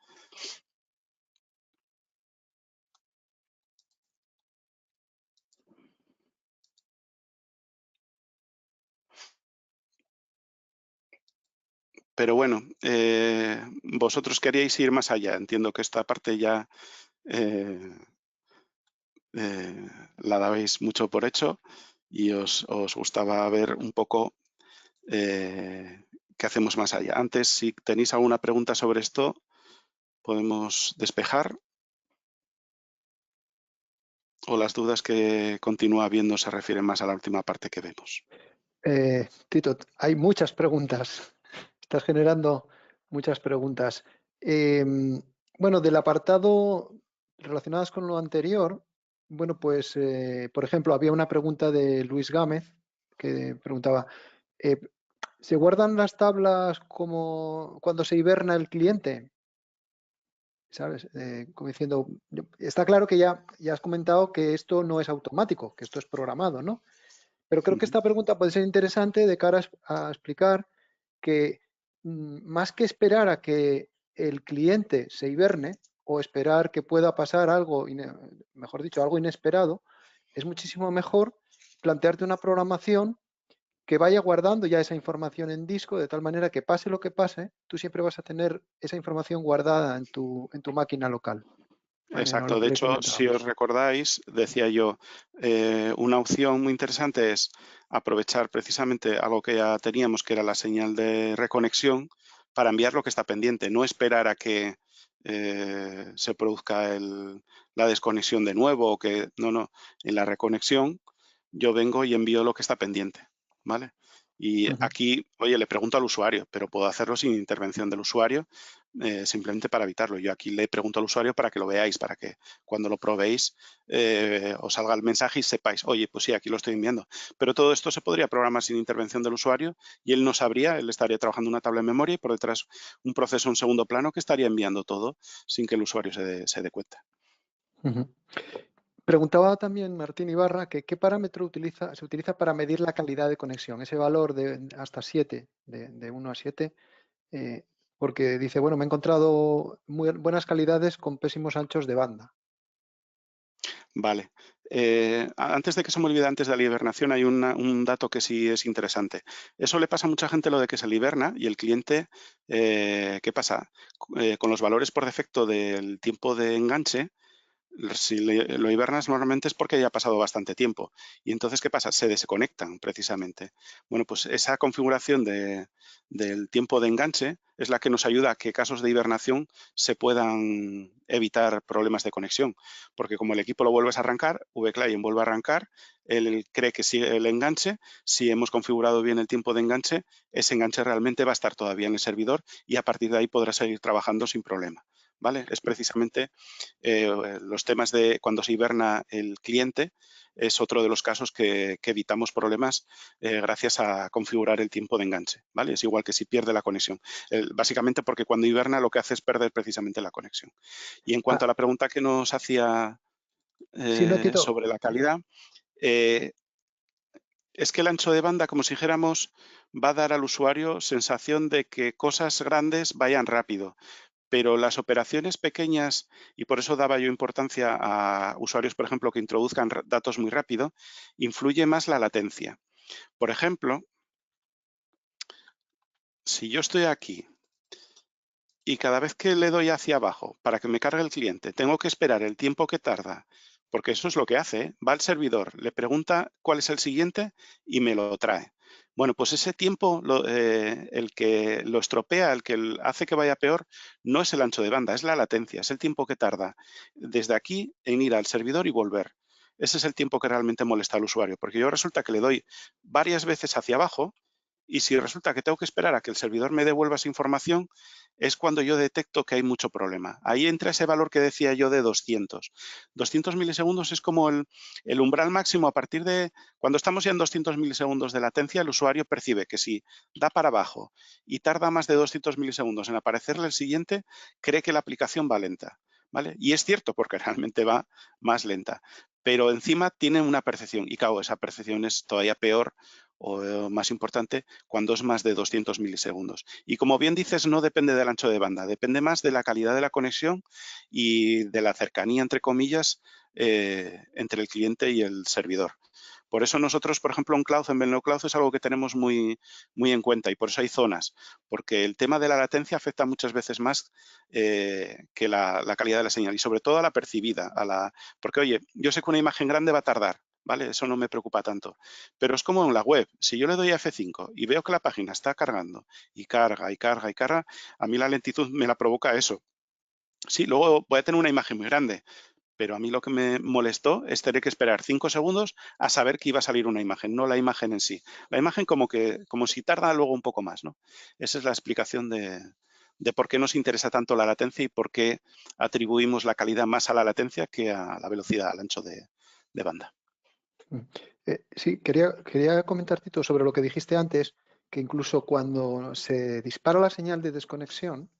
Pero bueno, vosotros queríais ir más allá. Entiendo que esta parte ya la dabais mucho por hecho y os gustaba ver un poco qué hacemos más allá. Antes, si tenéis alguna pregunta sobre esto, podemos despejar. O las dudas que continúa habiendo se refieren más a la última parte que vemos. Tito, hay muchas preguntas. Estás generando muchas preguntas. Bueno, del apartado relacionadas con lo anterior, bueno, pues, por ejemplo, había una pregunta de Luis Gámez que preguntaba, ¿se guardan las tablas como cuando se hiberna el cliente? ¿Sabes? Como diciendo, está claro que ya has comentado que esto no es automático, que esto es programado, ¿no? Pero creo que esta pregunta puede ser interesante de cara a explicar que más que esperar a que el cliente se hiberne o esperar que pueda pasar algo, mejor dicho, algo inesperado, es muchísimo mejor plantearte una programación que vaya guardando ya esa información en disco, de tal manera que pase lo que pase, tú siempre vas a tener esa información guardada en tu máquina local. Vale, no Exacto, lo de que le hecho, si comentábamos. os recordáis, decía yo, una opción muy interesante es aprovechar precisamente algo que ya teníamos, que era la señal de reconexión, para enviar lo que está pendiente, no esperar a que se produzca la desconexión de nuevo, no, en la reconexión yo vengo y envío lo que está pendiente, ¿vale? Y aquí, oye, le pregunto al usuario, pero puedo hacerlo sin intervención del usuario, simplemente para evitarlo. Yo aquí le pregunto al usuario para que lo veáis, para que cuando lo probéis os salga el mensaje y sepáis, oye, pues sí, aquí lo estoy enviando. Pero todo esto se podría programar sin intervención del usuario y él no sabría, él estaría trabajando una tabla de memoria y por detrás un proceso en segundo plano que estaría enviando todo sin que el usuario se dé cuenta. Preguntaba también Martín Ibarra que qué parámetro se utiliza para medir la calidad de conexión, ese valor de hasta 7, de 1 a 7, porque dice, bueno, me he encontrado muy buenas calidades con pésimos anchos de banda. Vale. Antes de que se me olvide, antes de la hibernación, hay un dato que sí es interesante. Eso le pasa a mucha gente lo de que se le hiberna y el cliente, ¿qué pasa? Con los valores por defecto del tiempo de enganche, si lo hibernas normalmente es porque ya ha pasado bastante tiempo. Y entonces, ¿qué pasa? Se desconectan precisamente. Bueno, pues esa configuración del tiempo de enganche es la que nos ayuda a que casos de hibernación se puedan evitar problemas de conexión. Porque como el equipo lo vuelves a arrancar, vClient vuelve a arrancar, él cree que sigue el enganche. Si hemos configurado bien el tiempo de enganche, ese enganche realmente va a estar todavía en el servidor y a partir de ahí podrá seguir trabajando sin problema. ¿vale? Es precisamente los temas de cuando se hiberna el cliente, es otro de los casos que evitamos problemas gracias a configurar el tiempo de enganche, ¿vale? Es igual que si pierde la conexión. Básicamente porque cuando hiberna lo que hace es perder precisamente la conexión. Y en cuanto a la pregunta que nos hacía Sí, no, Tito. sobre la calidad, es que el ancho de banda, como si dijéramos, va a dar al usuario sensación de que cosas grandes vayan rápido, pero las operaciones pequeñas, y por eso daba yo importancia a usuarios, por ejemplo, que introduzcan datos muy rápido, influye más la latencia. Por ejemplo, si yo estoy aquí y cada vez que le doy hacia abajo para que me cargue el cliente, tengo que esperar el tiempo que tarda, porque eso es lo que hace, ¿eh? Va al servidor, le pregunta cuál es el siguiente y me lo trae. Bueno, pues ese tiempo, el que lo estropea, el que hace que vaya peor, no es el ancho de banda, es la latencia, es el tiempo que tarda desde aquí en ir al servidor y volver. Ese es el tiempo que realmente molesta al usuario, porque yo resulta que le doy varias veces hacia abajo y si resulta que tengo que esperar a que el servidor me devuelva esa información, es cuando yo detecto que hay mucho problema. Ahí entra ese valor que decía yo de 200. 200 milisegundos es como el umbral máximo a partir de, cuando estamos ya en 200 milisegundos de latencia, el usuario percibe que si da para abajo y tarda más de 200 milisegundos en aparecerle el siguiente, cree que la aplicación va lenta. ¿Vale? Y es cierto porque realmente va más lenta, pero encima tiene una percepción y claro, esa percepción es todavía peor o más importante cuando es más de 200 milisegundos. Y como bien dices, no depende del ancho de banda, depende más de la calidad de la conexión y de la cercanía, entre comillas, entre el cliente y el servidor. Por eso nosotros, por ejemplo, en Cloud, en Venlo Cloud, es algo que tenemos muy en cuenta y por eso hay zonas, porque el tema de la latencia afecta muchas veces más que la calidad de la señal y sobre todo a la percibida. Porque, oye, yo sé que una imagen grande va a tardar, ¿vale? Eso no me preocupa tanto. Pero es como en la web. Si yo le doy a F5 y veo que la página está cargando y carga y carga y carga, a mí la lentitud me la provoca eso. Sí, luego voy a tener una imagen muy grande, pero a mí lo que me molestó es tener que esperar 5 segundos a saber que iba a salir una imagen, no la imagen en sí. La imagen como si tarda luego un poco más, ¿no? Esa es la explicación de por qué nos interesa tanto la latencia y por qué atribuimos la calidad más a la latencia que a la velocidad, al ancho de banda. Sí, quería comentar, Tito, sobre lo que dijiste antes, que incluso cuando se dispara la señal de desconexión,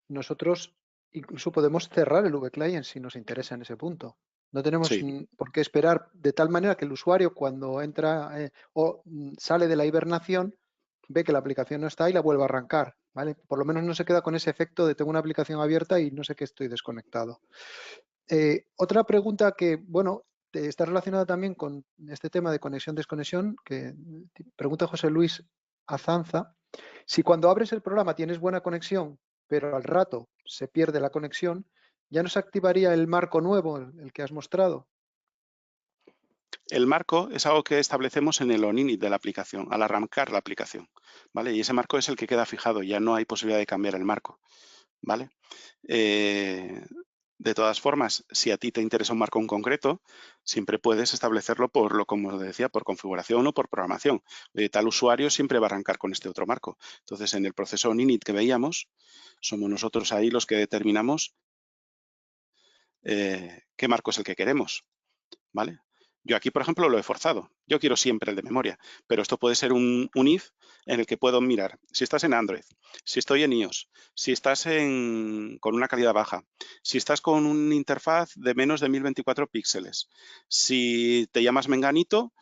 nosotros incluso podemos cerrar el VClient si nos interesa en ese punto. No tenemos Sí, por qué esperar de tal manera que el usuario cuando entra o sale de la hibernación ve que la aplicación no está y la vuelve a arrancar. ¿Vale? Por lo menos no se queda con ese efecto de tengo una aplicación abierta y no sé que estoy desconectado. Otra pregunta que, bueno, está relacionada también con este tema de conexión-desconexión, que pregunta José Luis Azanza. Si cuando abres el programa tienes buena conexión, pero al rato se pierde la conexión, ¿ya no se activaría el marco nuevo, el que has mostrado? el marco es algo que establecemos en el on-init de la aplicación, al arrancar la aplicación, ¿vale? Y ese marco es el que queda fijado, ya no hay posibilidad de cambiar el marco, ¿vale? De todas formas, si a ti te interesa un marco en concreto, siempre puedes establecerlo como decía, por configuración o por programación. Tal usuario siempre va a arrancar con este otro marco. Entonces, en el proceso on-init que veíamos, somos nosotros ahí los que determinamos qué marco es el que queremos, ¿vale? Yo aquí, por ejemplo, lo he forzado. Yo quiero siempre el de memoria, pero esto puede ser un if en el que puedo mirar si estás en Android, si estoy en iOS, si estás con una calidad baja, si estás con una interfaz de menos de 1024 píxeles, si te llamas Menganito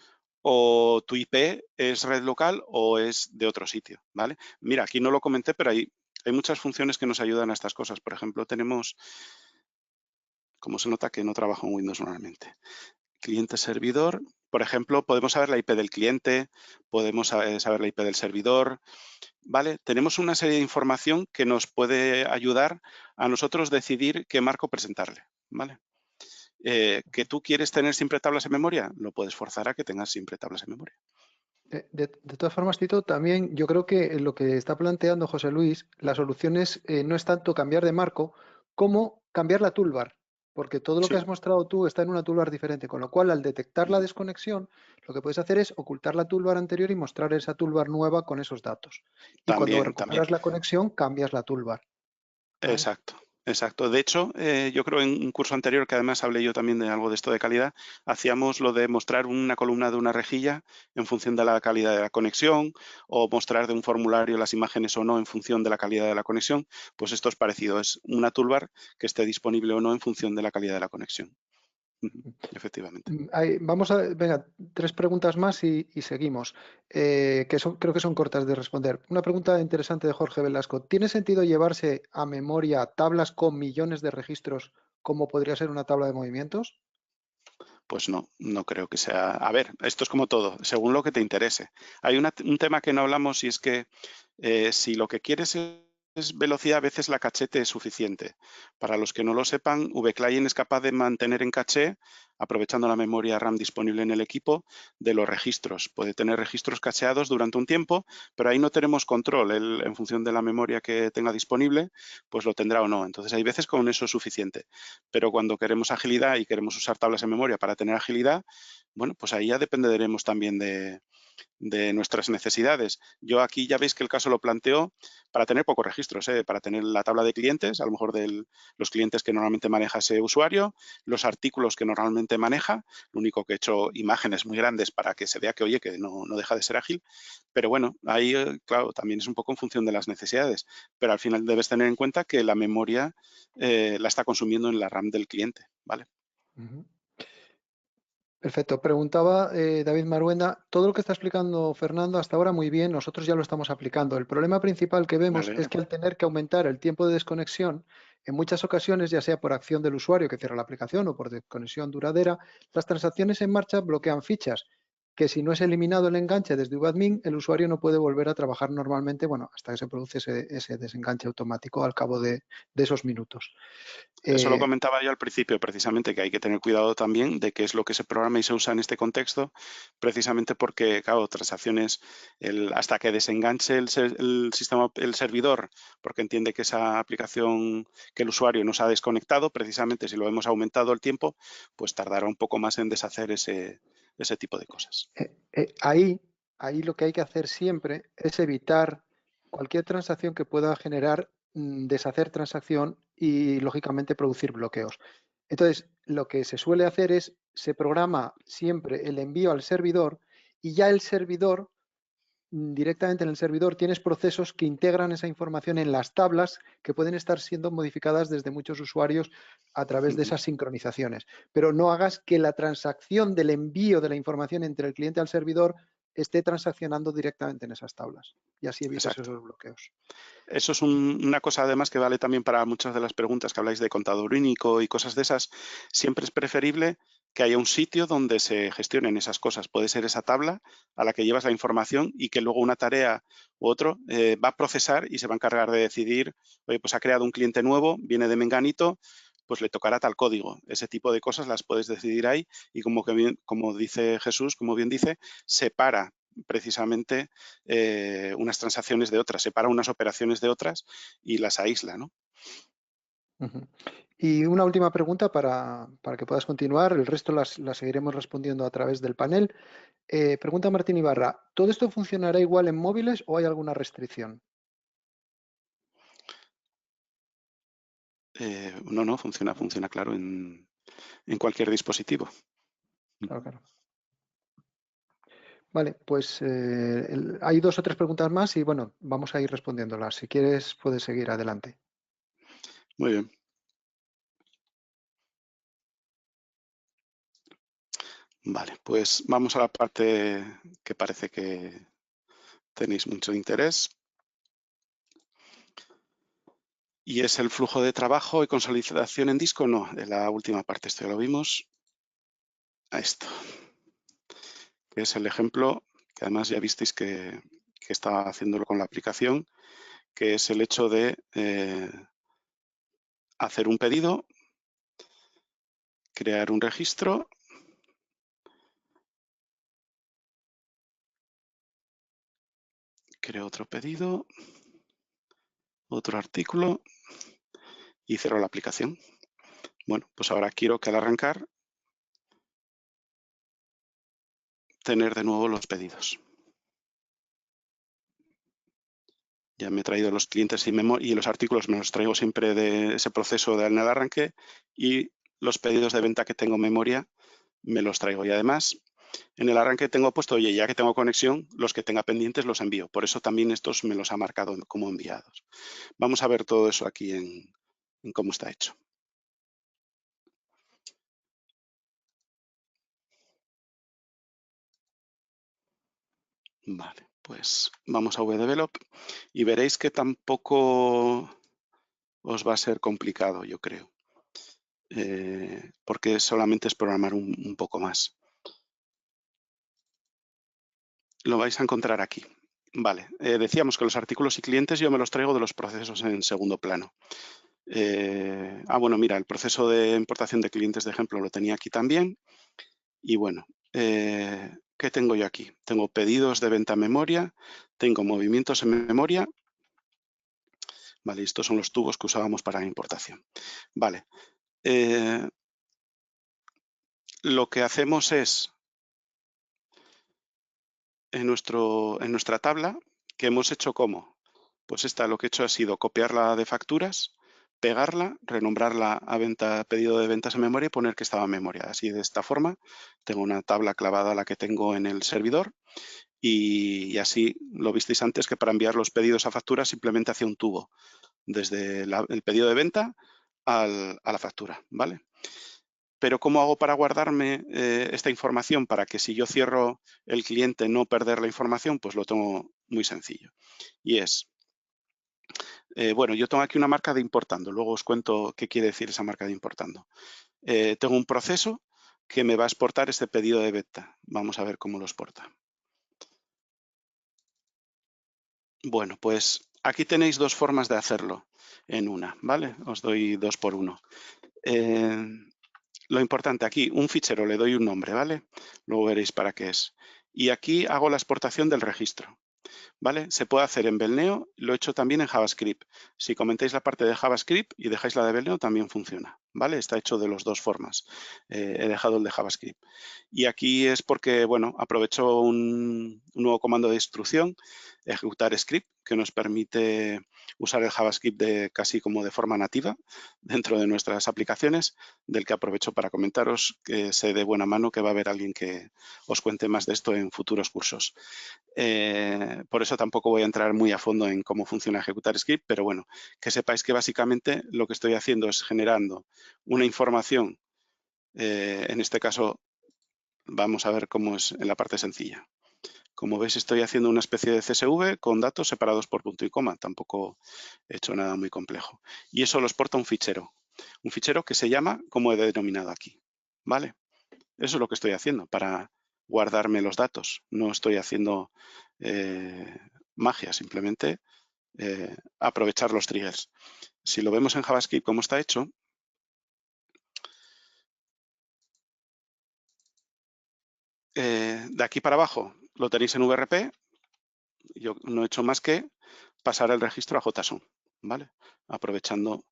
o tu IP es red local o es de otro sitio, ¿vale? Mira, aquí no lo comenté, pero hay muchas funciones que nos ayudan a estas cosas. Por ejemplo, tenemos, como se nota que no trabajo en Windows normalmente, cliente-servidor. Por ejemplo, podemos saber la IP del cliente, podemos saber la IP del servidor, ¿vale? Tenemos una serie de información que nos puede ayudar a nosotros decidir qué marco presentarle, ¿vale? ¿Que tú quieres tener siempre tablas en memoria? Lo puedes forzar a que tengas siempre tablas en memoria. De todas formas, Tito, también yo creo que lo que está planteando José Luis, la solución no es tanto cambiar de marco como cambiar la toolbar, porque todo lo que Sí, has mostrado tú está en una toolbar diferente, con lo cual al detectar la desconexión, lo que puedes hacer es ocultar la toolbar anterior y mostrar esa toolbar nueva con esos datos. Y cuando también. recuperas la conexión, cambias la toolbar. ¿Vale? Exacto. Exacto. De hecho, yo creo en un curso anterior, que además hablé yo también de algo de esto de calidad, hacíamos lo de mostrar una columna de una rejilla en función de la calidad de la conexión, o mostrar de un formulario las imágenes o no en función de la calidad de la conexión. Pues esto es parecido, es una toolbar que esté disponible o no en función de la calidad de la conexión. Efectivamente. Vamos a, venga, 3 preguntas más y seguimos, creo que son cortas de responder. Una pregunta interesante de Jorge Velasco. ¿Tiene sentido llevarse a memoria tablas con millones de registros como podría ser una tabla de movimientos? Pues no creo que sea. A ver, esto es como todo, según lo que te interese. Hay un tema que no hablamos y es que si lo que quieres es velocidad, a veces la caché te es suficiente. Para los que no lo sepan, vClient es capaz de mantener en caché, aprovechando la memoria RAM disponible en el equipo, de los registros. Puede tener registros cacheados durante un tiempo, pero ahí no tenemos control. Él, en función de la memoria que tenga disponible, pues lo tendrá o no. Entonces hay veces con eso es suficiente. Pero cuando queremos agilidad y queremos usar tablas en memoria para tener agilidad, bueno, pues ahí ya dependeremos también de nuestras necesidades. Yo aquí ya veis que el caso lo planteo para tener pocos registros, para tener la tabla de clientes, a lo mejor de los clientes que normalmente maneja ese usuario, los artículos que normalmente maneja, lo único que he hecho imágenes muy grandes para que se vea que, oye, que no deja de ser ágil, pero bueno, ahí, claro, también es un poco en función de las necesidades, pero al final debes tener en cuenta que la memoria la está consumiendo en la RAM del cliente, ¿vale? Ujú. Perfecto. Preguntaba David Maruenda, todo lo que está explicando Fernando hasta ahora muy bien, nosotros ya lo estamos aplicando. El problema principal que Me vemos es alegro. que al tener que aumentar el tiempo de desconexión, en muchas ocasiones, ya sea por acción del usuario que cierra la aplicación o por desconexión duradera, las transacciones en marcha bloquean fichas, que si no es eliminado el enganche desde VAdmin, el usuario no puede volver a trabajar normalmente, bueno, hasta que se produce ese desenganche automático al cabo de esos minutos. Eso lo Eh, comentaba yo al principio, precisamente, que hay que tener cuidado también de qué es lo que se programa y se usa en este contexto, precisamente porque, claro, transacciones, hasta que desenganche el sistema, el servidor, porque entiende que esa aplicación, que el usuario nos ha desconectado, precisamente si lo hemos aumentado el tiempo, pues tardará un poco más en deshacer ese tipo de cosas. ahí lo que hay que hacer siempre es evitar cualquier transacción que pueda generar deshacer transacción y, lógicamente, producir bloqueos. Entonces, lo que se suele hacer es, se programa siempre el envío al servidor y ya el servidor, directamente en el servidor, tienes procesos que integran esa información en las tablas que pueden estar siendo modificadas desde muchos usuarios a través de esas sincronizaciones. Pero no hagas que la transacción del envío de la información entre el cliente al servidor esté transaccionando directamente en esas tablas. Y así evitas Exacto. esos bloqueos. Eso es una cosa además que vale también para muchas de las preguntas que habláis de contador único y cosas de esas. Siempre es preferible que haya un sitio donde se gestionen esas cosas. Puede ser esa tabla a la que llevas la información y que luego una tarea u otro va a procesar y se va a encargar de decidir, oye, pues ha creado un cliente nuevo, viene de Menganito, pues le tocará tal código. Ese tipo de cosas las puedes decidir ahí y como dice Jesús, como bien dice, separa precisamente unas transacciones de otras, separa unas operaciones de otras y las aísla, ¿no? Ujú. Y una última pregunta para que puedas continuar. El resto las seguiremos respondiendo a través del panel. Pregunta Martín Ibarra, ¿todo esto funcionará igual en móviles o hay alguna restricción? No, funciona claro en cualquier dispositivo. Claro, claro. Vale, pues hay 2 o 3 preguntas más y bueno, vamos a ir respondiéndolas. Si quieres, puedes seguir adelante. Muy bien. Vale, pues vamos a la parte que parece que tenéis mucho interés. Y es el flujo de trabajo y consolidación en disco. No, de la última parte, esto ya lo vimos. A esto, que es el ejemplo, que además ya visteis que estaba haciéndolo con la aplicación, que es el hecho de hacer un pedido, crear un registro, creo otro pedido, otro artículo y cierro la aplicación. Bueno, pues ahora quiero que al arrancar tener de nuevo los pedidos. Ya me he traído los clientes y los artículos me los traigo siempre de ese proceso en el arranque, y los pedidos de venta que tengo en memoria me los traigo. Y además, en el arranque tengo puesto, oye, ya que tengo conexión, los que tenga pendientes los envío. Por eso también estos me los ha marcado como enviados. Vamos a ver todo eso aquí en cómo está hecho. Vale, pues vamos a VDevelop y veréis que tampoco os va a ser complicado, yo creo, porque solamente es programar un poco más. Lo vais a encontrar aquí. Vale, decíamos que los artículos y clientes yo me los traigo de los procesos en segundo plano. Bueno, mira, el proceso de importación de clientes de ejemplo lo tenía aquí también. Y bueno, ¿qué tengo yo aquí? Tengo pedidos de venta en memoria, tengo movimientos en memoria. Vale, estos son los tubos que usábamos para la importación. Vale, lo que hacemos es, en nuestra tabla, que hemos hecho ¿cómo? Pues esta lo que he hecho ha sido copiarla de facturas, pegarla, renombrarla a pedido de ventas en memoria y poner que estaba en memoria. Así, de esta forma, tengo una tabla clavada a la que tengo en el servidor, y así lo visteis antes, que para enviar los pedidos a facturas simplemente hacía un tubo desde el pedido de venta a la factura, ¿vale? Pero ¿cómo hago para guardarme esta información para que si yo cierro el cliente no perder la información? Pues lo tengo muy sencillo. Y es, bueno, yo tengo aquí una marca de importando. Luego os cuento qué quiere decir esa marca de importando. Tengo un proceso que me va a exportar este pedido de venta. Vamos a ver cómo lo exporta. Bueno, pues aquí tenéis dos formas de hacerlo en una, ¿vale? Os doy 2 por 1. Lo importante aquí, un fichero, le doy un nombre, ¿vale? Luego veréis para qué es. Y aquí hago la exportación del registro, ¿vale? Se puede hacer en Belneo, lo he hecho también en JavaScript. Si comentáis la parte de JavaScript y dejáis la de Belneo, también funciona, ¿vale? Está hecho de las dos formas. He dejado el de JavaScript. Y aquí es porque, bueno, aprovecho un nuevo comando de instrucción, ejecutar script, que nos permite usar el JavaScript casi como de forma nativa dentro de nuestras aplicaciones, del que aprovecho para comentaros, que sé de buena mano que va a haber alguien que os cuente más de esto en futuros cursos. Por eso tampoco voy a entrar muy a fondo en cómo funciona ejecutar script, pero bueno, que sepáis que básicamente lo que estoy haciendo es generando una información, en este caso vamos a ver cómo es en la parte sencilla. Como veis, estoy haciendo una especie de CSV con datos separados por punto y coma. Tampoco he hecho nada muy complejo. Y eso lo exporta un fichero que se llama, como he denominado aquí, ¿vale? Eso es lo que estoy haciendo para guardarme los datos. No estoy haciendo magia, simplemente aprovechar los triggers. Si lo vemos en JavaScript como está hecho, de aquí para abajo lo tenéis en VRP. Yo no he hecho más que pasar el registro a JSON, ¿vale? Aprovechando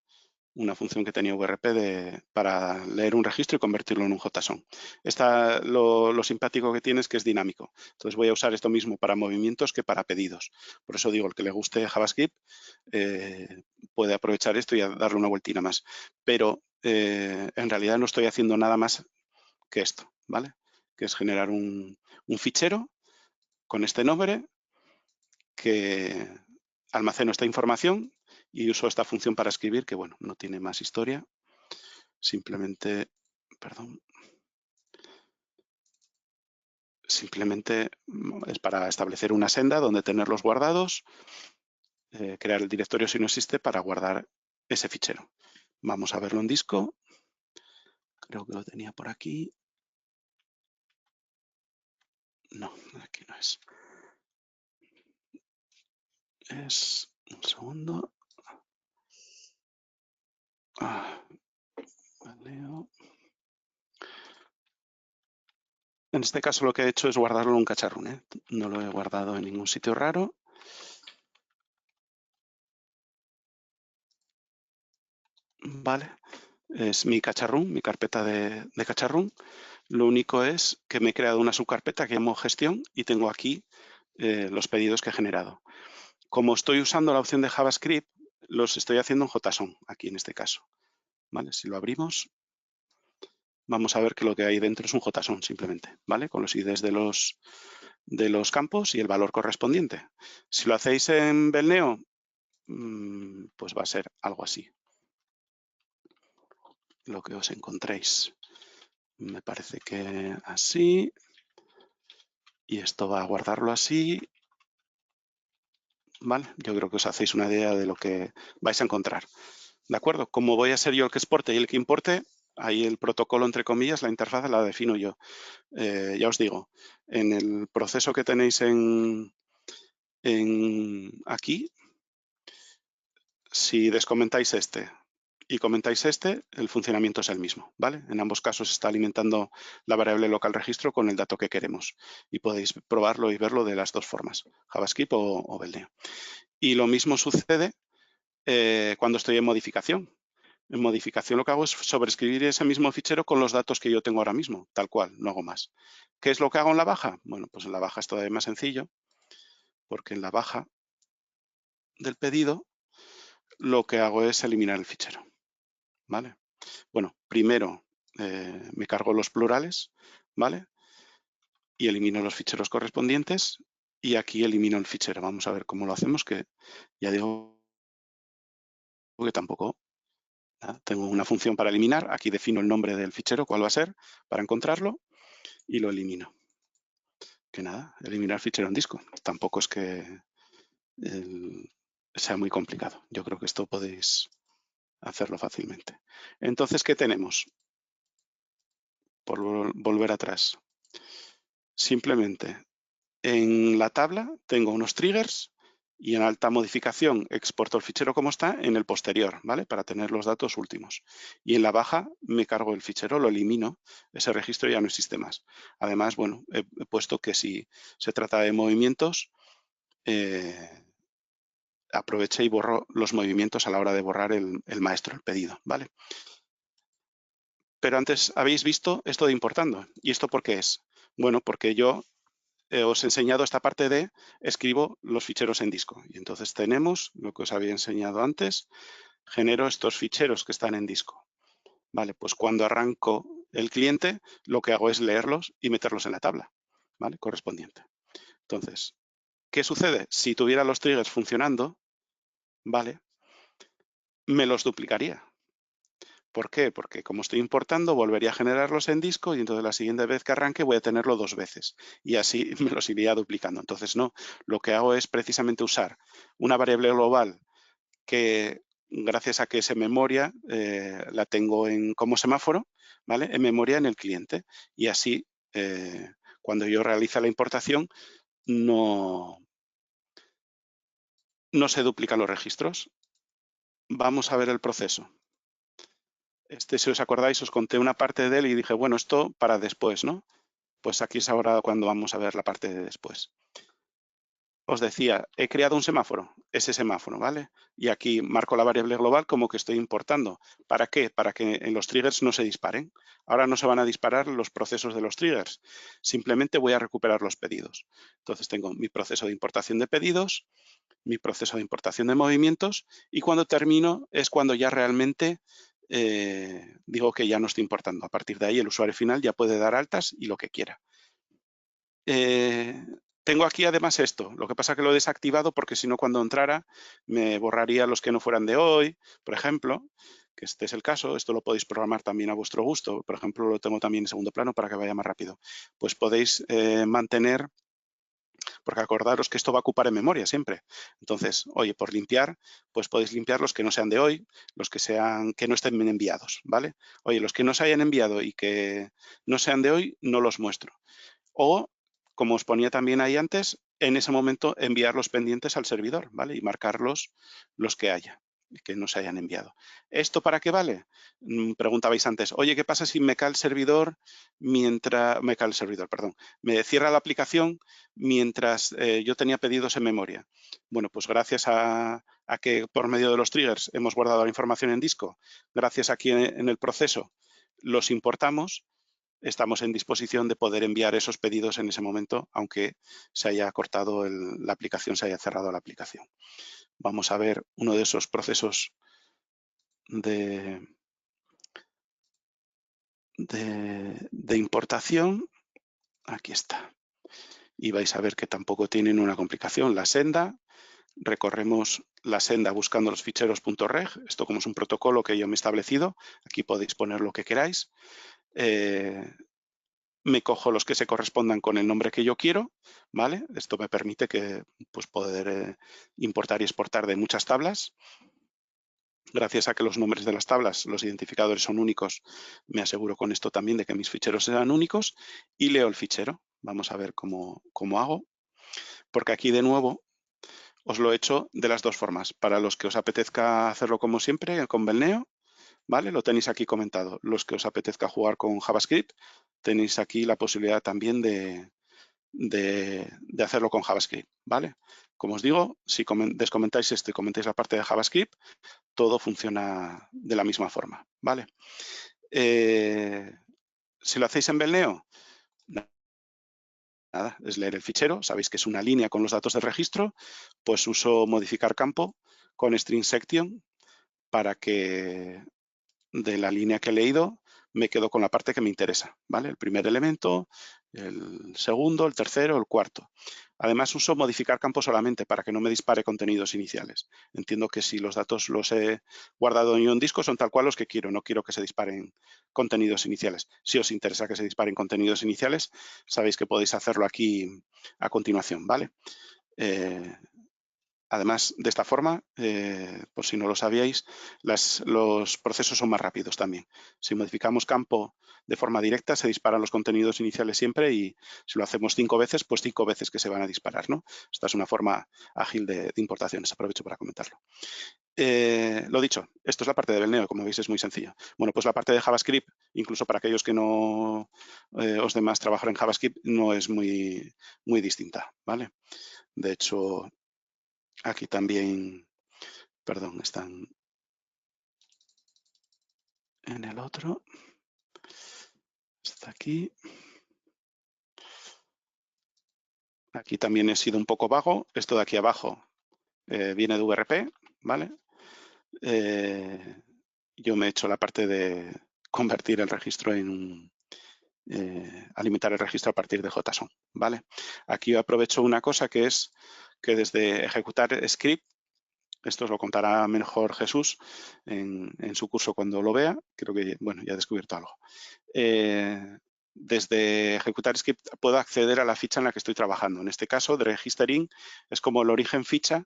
una función que tenía VRP para leer un registro y convertirlo en un JSON. Lo simpático que tiene es que es dinámico. Entonces voy a usar esto mismo para movimientos que para pedidos. Por eso digo, el que le guste JavaScript puede aprovechar esto y darle una vueltina más. Pero en realidad no estoy haciendo nada más que esto, ¿vale? Que es generar un fichero con este nombre que almaceno esta información y uso esta función para escribir, que bueno, no tiene más historia. Simplemente, perdón, simplemente es para establecer una senda donde tenerlos guardados, crear el directorio si no existe para guardar ese fichero. Vamos a verlo en disco. Creo que lo tenía por aquí. No, aquí no es. Es un segundo. Leo. En este caso lo que he hecho es guardarlo en un cacharrún, ¿eh? No lo he guardado en ningún sitio raro. Vale, es mi cacharrún, mi carpeta de cacharrún. Lo único es que me he creado una subcarpeta que llamo gestión y tengo aquí los pedidos que he generado. Como estoy usando la opción de JavaScript, los estoy haciendo en JSON, aquí en este caso. ¿Vale? Si lo abrimos, vamos a ver que lo que hay dentro es un JSON simplemente, ¿vale? Con los IDs de los campos y el valor correspondiente. Si lo hacéis en Belneo, pues va a ser algo así. Lo que os encontréis. Me parece que así. Y esto va a guardarlo así. ¿Vale? Yo creo que os hacéis una idea de lo que vais a encontrar. ¿De acuerdo? Como voy a ser yo el que exporte y el que importe, ahí el protocolo, entre comillas, la interfaz la defino yo. Ya os digo, en el proceso que tenéis aquí, si descomentáis este y comentáis este, el funcionamiento es el mismo, ¿vale? En ambos casos está alimentando la variable local registro con el dato que queremos y podéis probarlo y verlo de las dos formas, JavaScript o Belneo. Y lo mismo sucede cuando estoy en modificación. En modificación lo que hago es sobreescribir ese mismo fichero con los datos que yo tengo ahora mismo, tal cual, no hago más. ¿Qué es lo que hago en la baja? Bueno, pues en la baja es todavía más sencillo, porque en la baja del pedido lo que hago es eliminar el fichero, ¿vale? Bueno, primero me cargo los plurales, ¿vale? Y elimino los ficheros correspondientes y aquí elimino el fichero. Vamos a ver cómo lo hacemos, que ya digo que tampoco tengo una función para eliminar. Aquí defino el nombre del fichero, cuál va a ser, para encontrarlo y lo elimino. Que nada, eliminar fichero en disco. Tampoco es que sea muy complicado. Yo creo que esto podéis hacerlo fácilmente. Entonces, ¿qué tenemos? Por volver atrás. Simplemente en la tabla tengo unos triggers y en alta modificación exporto el fichero como está en el posterior, ¿vale? Para tener los datos últimos. Y en la baja me cargo el fichero, lo elimino, ese registro ya no existe más. Además, bueno, he puesto que si se trata de movimientos, aproveché y borro los movimientos a la hora de borrar el maestro, el pedido, ¿vale? Pero antes habéis visto esto de importando. ¿Y esto por qué es? Bueno, porque yo os he enseñado esta parte de escribo los ficheros en disco. Y entonces tenemos lo que os había enseñado antes, genero estos ficheros que están en disco. Vale, pues cuando arranco el cliente, lo que hago es leerlos y meterlos en la tabla, ¿vale? Correspondiente. Entonces, ¿qué sucede? Si tuviera los triggers funcionando, ¿vale? Me los duplicaría. ¿Por qué? Porque como estoy importando, volvería a generarlos en disco y entonces la siguiente vez que arranque voy a tenerlo 2 veces y así me los iría duplicando. Entonces, no, lo que hago es precisamente usar una variable global que gracias a que es en memoria, la tengo como semáforo, ¿vale? En memoria en el cliente y así cuando yo realice la importación no se duplican los registros. Vamos a ver el proceso. Si os acordáis, os conté una parte de él y dije, bueno, esto para después, ¿no? Pues aquí es ahora cuando vamos a ver la parte de después. Os decía, he creado un semáforo, ese semáforo, ¿vale? Y aquí marco la variable global como que estoy importando. ¿Para qué? Para que en los triggers no se disparen. Ahora no se van a disparar los procesos de los triggers. Simplemente voy a recuperar los pedidos. Entonces tengo mi proceso de importación de pedidos, mi proceso de importación de movimientos y cuando termino es cuando ya realmente digo que ya no estoy importando. A partir de ahí el usuario final ya puede dar altas y lo que quiera. Tengo aquí además esto, lo que pasa que lo he desactivado porque si no cuando entrara me borraría los que no fueran de hoy, por ejemplo, que este es el caso, esto lo podéis programar también a vuestro gusto, por ejemplo lo tengo también en segundo plano para que vaya más rápido. Pues podéis mantener, porque acordaros que esto va a ocupar en memoria siempre. Entonces, oye, por limpiar, pues podéis limpiar los que no sean de hoy, los que no estén enviados, ¿vale? Oye, los que no se hayan enviado y que no sean de hoy, no los muestro. O, como os ponía también ahí antes, en ese momento enviar los pendientes al servidor, ¿vale? Y marcarlos los que haya, que no se hayan enviado. ¿Esto para qué vale? Preguntabais antes, oye, ¿qué pasa si me cae el servidor perdón, me cierra la aplicación mientras yo tenía pedidos en memoria? Bueno, pues gracias a que por medio de los triggers hemos guardado la información en disco, gracias a que en el proceso los importamos, estamos en disposición de poder enviar esos pedidos en ese momento, aunque se haya cortado la aplicación, se haya cerrado la aplicación. Vamos a ver uno de esos procesos de importación. Aquí está. Y vais a ver que tampoco tienen una complicación. La senda, recorremos la senda buscando los ficheros .reg. Esto como es un protocolo que yo me he establecido. Aquí podéis poner lo que queráis. Me cojo los que se correspondan con el nombre que yo quiero, ¿vale? Esto me permite que, pues, poder importar y exportar de muchas tablas. Gracias a que los nombres de las tablas, los identificadores son únicos, me aseguro con esto también de que mis ficheros sean únicos y leo el fichero. Vamos a ver cómo hago, porque aquí de nuevo os lo he hecho de las dos formas. Para los que os apetezca hacerlo como siempre, con Belneo, ¿vale? Lo tenéis aquí comentado. Los que os apetezca jugar con JavaScript, tenéis aquí la posibilidad también de hacerlo con JavaScript, ¿vale? Como os digo, si descomentáis esto y comentáis la parte de JavaScript, todo funciona de la misma forma, ¿vale? Si lo hacéis en Belneo, nada, es leer el fichero, sabéis que es una línea con los datos del registro, pues uso modificar campo con string section para que de la línea que he leído me quedo con la parte que me interesa, ¿vale? El primer elemento, el segundo, el tercero, el cuarto. Además uso modificar campo solamente para que no me dispare contenidos iniciales. Entiendo que si los datos los he guardado en un disco son tal cual los que quiero, no quiero que se disparen contenidos iniciales. Si os interesa que se disparen contenidos iniciales, sabéis que podéis hacerlo aquí a continuación, ¿vale? Además, de esta forma, por si no lo sabíais, los procesos son más rápidos también. Si modificamos campo de forma directa, se disparan los contenidos iniciales siempre y si lo hacemos 5 veces, pues 5 veces que se van a disparar, ¿no? Esta es una forma ágil de importaciones. Aprovecho para comentarlo. Lo dicho, esto es la parte de Belneo, como veis es muy sencillo. Bueno, pues la parte de JavaScript, incluso para aquellos que no os den más trabajar en JavaScript, no es muy distinta, ¿vale? De hecho, aquí también, perdón, están en el otro. Está aquí. Aquí también he sido un poco vago. Esto de aquí abajo viene de VRP, ¿vale? Yo me he hecho la parte de convertir el registro en alimentar el registro a partir de JSON, ¿vale? Aquí aprovecho una cosa que es que desde ejecutar script, esto os lo contará mejor Jesús en su curso cuando lo vea, creo que, bueno, ya he descubierto algo. Desde ejecutar script puedo acceder a la ficha en la que estoy trabajando. En este caso, de registering es como el origen ficha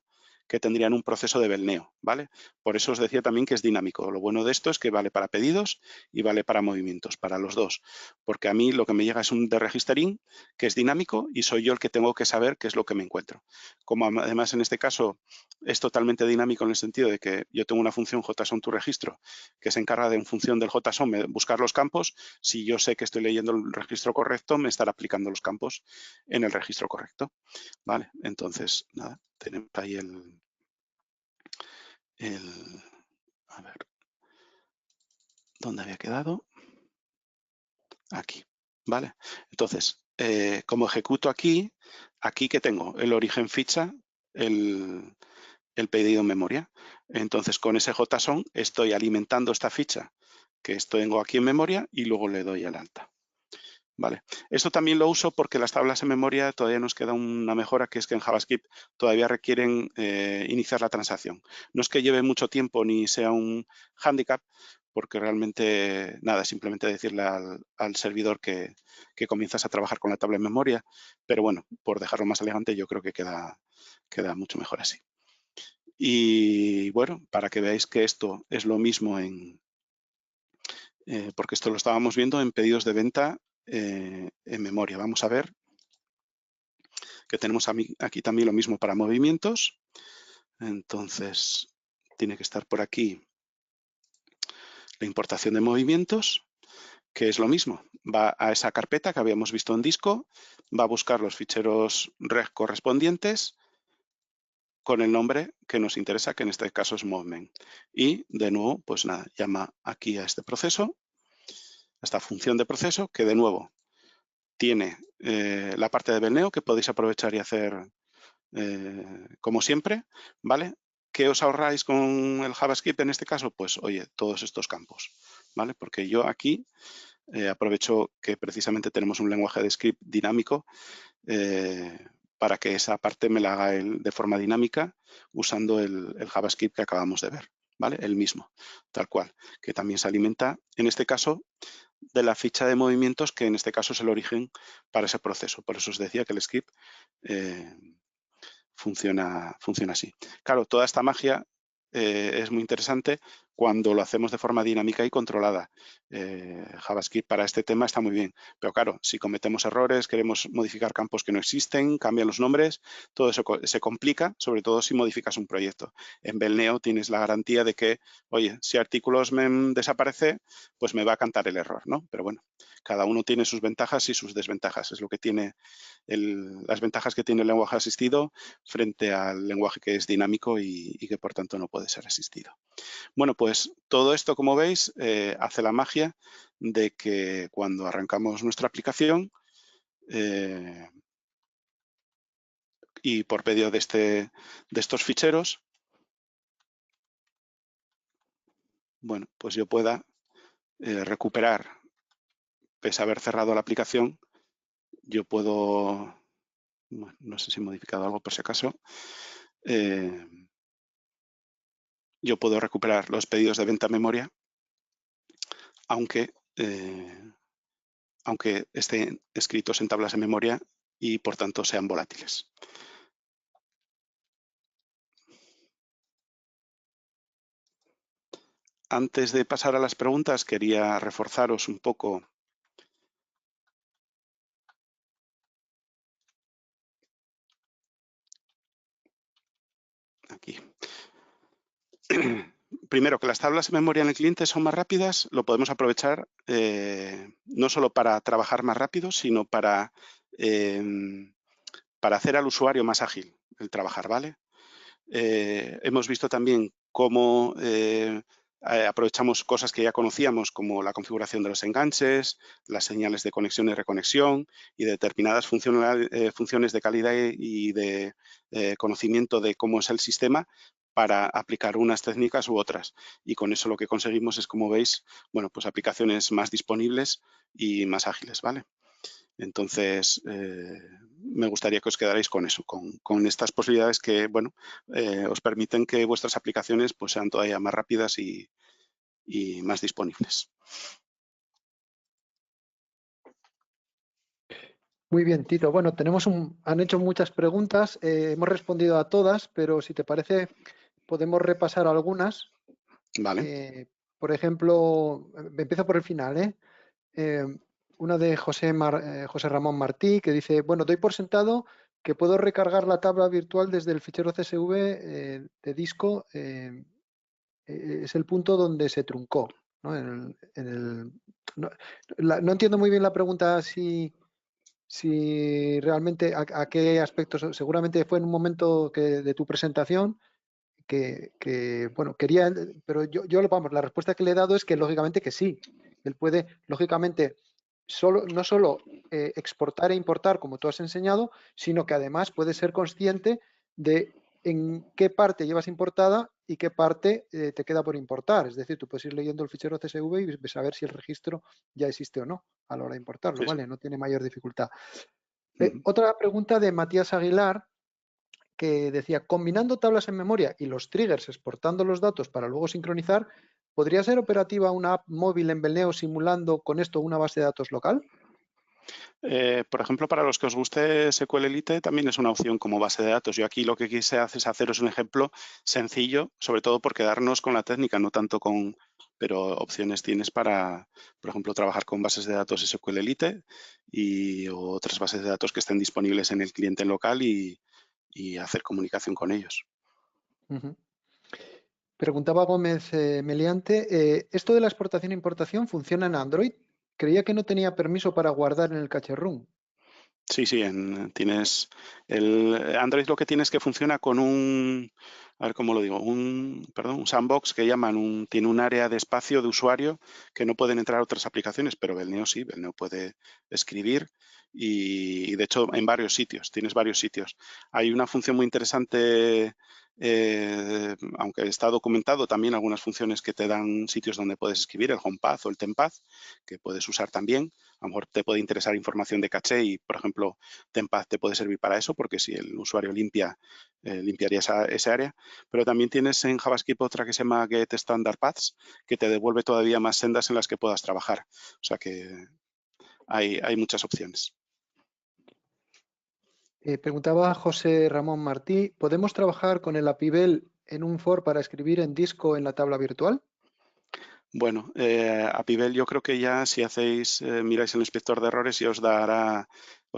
que tendrían un proceso de Belneo, ¿vale? Por eso os decía también que es dinámico. Lo bueno de esto es que vale para pedidos y vale para movimientos, para los dos. Porque a mí lo que me llega es un de registering que es dinámico y soy yo el que tengo que saber qué es lo que me encuentro. Como además en este caso es totalmente dinámico en el sentido de que yo tengo una función JSON_ToRegistro que se encarga de en función del JSON buscar los campos. Si yo sé que estoy leyendo el registro correcto, me estará aplicando los campos en el registro correcto. Vale, entonces, nada, tenemos ahí a ver, ¿dónde había quedado? Aquí, ¿vale? Entonces, como ejecuto aquí que tengo el origen ficha, el pedido en memoria. Entonces, con ese JSON estoy alimentando esta ficha que tengo aquí en memoria y luego le doy al alta. Vale. Esto también lo uso porque las tablas en memoria todavía nos queda una mejora, que es que en JavaScript todavía requieren iniciar la transacción. No es que lleve mucho tiempo ni sea un hándicap, porque realmente nada, simplemente decirle al servidor que comienzas a trabajar con la tabla en memoria, pero bueno, por dejarlo más elegante yo creo que queda mucho mejor así. Y bueno, para que veáis que esto es lo mismo porque esto lo estábamos viendo en pedidos de venta en memoria. Vamos a ver que tenemos aquí también lo mismo para movimientos. Entonces, tiene que estar por aquí la importación de movimientos, que es lo mismo. Va a esa carpeta que habíamos visto en disco, va a buscar los ficheros reg correspondientes con el nombre que nos interesa, que en este caso es movement. Y de nuevo, pues nada, llama aquí a este proceso, esta función de proceso que, de nuevo, tiene la parte de Belneo que podéis aprovechar y hacer como siempre, ¿vale? ¿Qué os ahorráis con el JavaScript en este caso? Pues, oye, todos estos campos, ¿vale? Porque yo aquí aprovecho que precisamente tenemos un lenguaje de script dinámico para que esa parte me la haga de forma dinámica usando el JavaScript que acabamos de ver, ¿vale? El mismo, tal cual, que también se alimenta, en este caso, de la ficha de movimientos, que en este caso es el origen para ese proceso. Por eso os decía que el script funciona así. Claro, toda esta magia es muy interesante cuando lo hacemos de forma dinámica y controlada. JavaScript para este tema está muy bien, pero claro, si cometemos errores, queremos modificar campos que no existen, cambian los nombres, todo eso se complica, sobre todo si modificas un proyecto. En Belneo tienes la garantía de que, oye, si artículos me desaparece, pues me va a cantar el error, ¿no? Pero bueno, cada uno tiene sus ventajas y sus desventajas. Es lo que tiene las ventajas que tiene el lenguaje asistido frente al lenguaje que es dinámico y que por tanto no puede ser asistido. Bueno, pues todo esto, como veis, hace la magia de que cuando arrancamos nuestra aplicación y por medio de estos ficheros, bueno, pues yo pueda recuperar, pese a haber cerrado la aplicación, yo puedo, bueno, no sé si he modificado algo por si acaso, yo puedo recuperar los pedidos de venta a memoria, aunque estén escritos en tablas de memoria y por tanto sean volátiles. Antes de pasar a las preguntas, quería reforzaros un poco aquí. Primero, que las tablas de memoria en el cliente son más rápidas, lo podemos aprovechar no solo para trabajar más rápido, sino para hacer al usuario más ágil el trabajar, ¿vale? Hemos visto también cómo aprovechamos cosas que ya conocíamos, como la configuración de los enganches, las señales de conexión y reconexión y determinadas funciones de calidad y de conocimiento de cómo es el sistema para aplicar unas técnicas u otras. Y con eso lo que conseguimos es, como veis, bueno, pues aplicaciones más disponibles y más ágiles, ¿vale? Entonces, me gustaría que os quedarais con eso, con estas posibilidades que, bueno, os permiten que vuestras aplicaciones pues, sean todavía más rápidas y más disponibles. Muy bien, Tito. Bueno, han hecho muchas preguntas, hemos respondido a todas, pero si te parece, podemos repasar algunas. Vale. Por ejemplo, empiezo por el final, una de José Ramón Martí, que dice, bueno, doy por sentado que puedo recargar la tabla virtual desde el fichero CSV de disco. Es el punto donde se truncó, ¿no? No entiendo muy bien la pregunta si realmente a qué aspectos, seguramente fue en un momento de tu presentación que bueno, quería, pero vamos, la respuesta que le he dado es que lógicamente que sí. Él puede, lógicamente, no solo exportar e importar como tú has enseñado, sino que además puede ser consciente de en qué parte llevas importada y qué parte te queda por importar. Es decir, tú puedes ir leyendo el fichero CSV y saber si el registro ya existe o no a la hora de importarlo, Sí, sí. ¿vale? No tiene mayor dificultad. Otra pregunta de Matías Aguilar, que decía, combinando tablas en memoria y los triggers exportando los datos para luego sincronizar, ¿podría ser operativa una app móvil en Belneo simulando con esto una base de datos local? Por ejemplo, para los que os guste SQLite también es una opción como base de datos. Yo aquí lo que quise haceros un ejemplo sencillo, sobre todo por quedarnos con la técnica, no tanto con, pero opciones tienes para, por ejemplo, trabajar con bases de datos SQLite y otras bases de datos que estén disponibles en el cliente local y hacer comunicación con ellos. Preguntaba Gómez Meliante, ¿esto de la exportación e importación funciona en Android? Creía que no tenía permiso para guardar en el caché RUM. Sí, sí, tienes el Android, lo que tienes que funciona con a ver cómo lo digo, un sandbox que llaman, tiene un área de espacio de usuario que no pueden entrar otras aplicaciones, pero Belneo sí, Belneo puede escribir y de hecho en varios sitios, tienes varios sitios. Hay una función muy interesante, aunque está documentado también algunas funciones que te dan sitios donde puedes escribir, el HomePath o el TemPath, que puedes usar también. A lo mejor te puede interesar información de caché y, por ejemplo, TemPath te puede servir para eso, porque si el usuario limpiaría esa área. Pero también tienes en JavaScript otra que se llama getStandardPaths, que te devuelve todavía más sendas en las que puedas trabajar. O sea que hay muchas opciones. Preguntaba José Ramón Martí, ¿podemos trabajar con el API-Bell en un for para escribir en disco en la tabla virtual? Bueno, API-Bell yo creo que ya si miráis el inspector de errores y os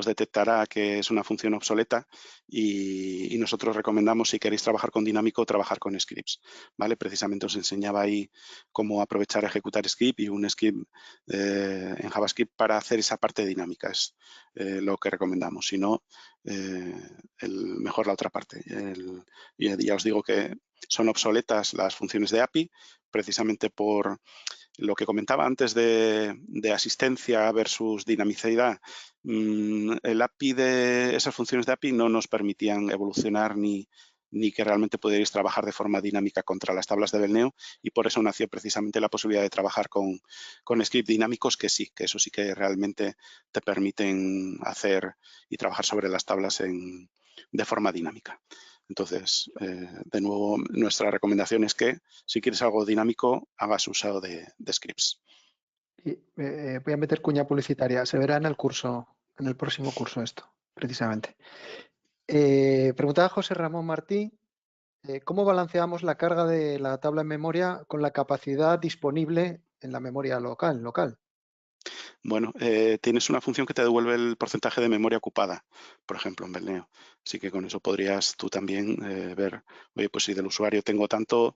detectará que es una función obsoleta y nosotros recomendamos, si queréis trabajar con dinámico, trabajar con scripts, ¿vale? Precisamente os enseñaba ahí cómo aprovechar, ejecutar script y un script en JavaScript para hacer esa parte dinámica, es lo que recomendamos. Si no, mejor la otra parte. Ya os digo que son obsoletas las funciones de API, precisamente por lo que comentaba antes de asistencia versus dinamicidad. El API esas funciones de API no nos permitían evolucionar ni que realmente pudierais trabajar de forma dinámica contra las tablas de Belneo, y por eso nació precisamente la posibilidad de trabajar con scripts dinámicos que sí, que eso sí que realmente te permiten hacer y trabajar sobre las tablas de forma dinámica. Entonces, de nuevo, nuestra recomendación es que si quieres algo dinámico, hagas uso de scripts. Y, voy a meter cuña publicitaria. Se verá en el curso, en el próximo curso esto, precisamente. Preguntaba José Ramón Martí, ¿cómo balanceamos la carga de la tabla en memoria con la capacidad disponible en la memoria local? Bueno, tienes una función que te devuelve el porcentaje de memoria ocupada, por ejemplo, en Belneo. Así que con eso podrías tú también ver, oye, pues si del usuario tengo tanto,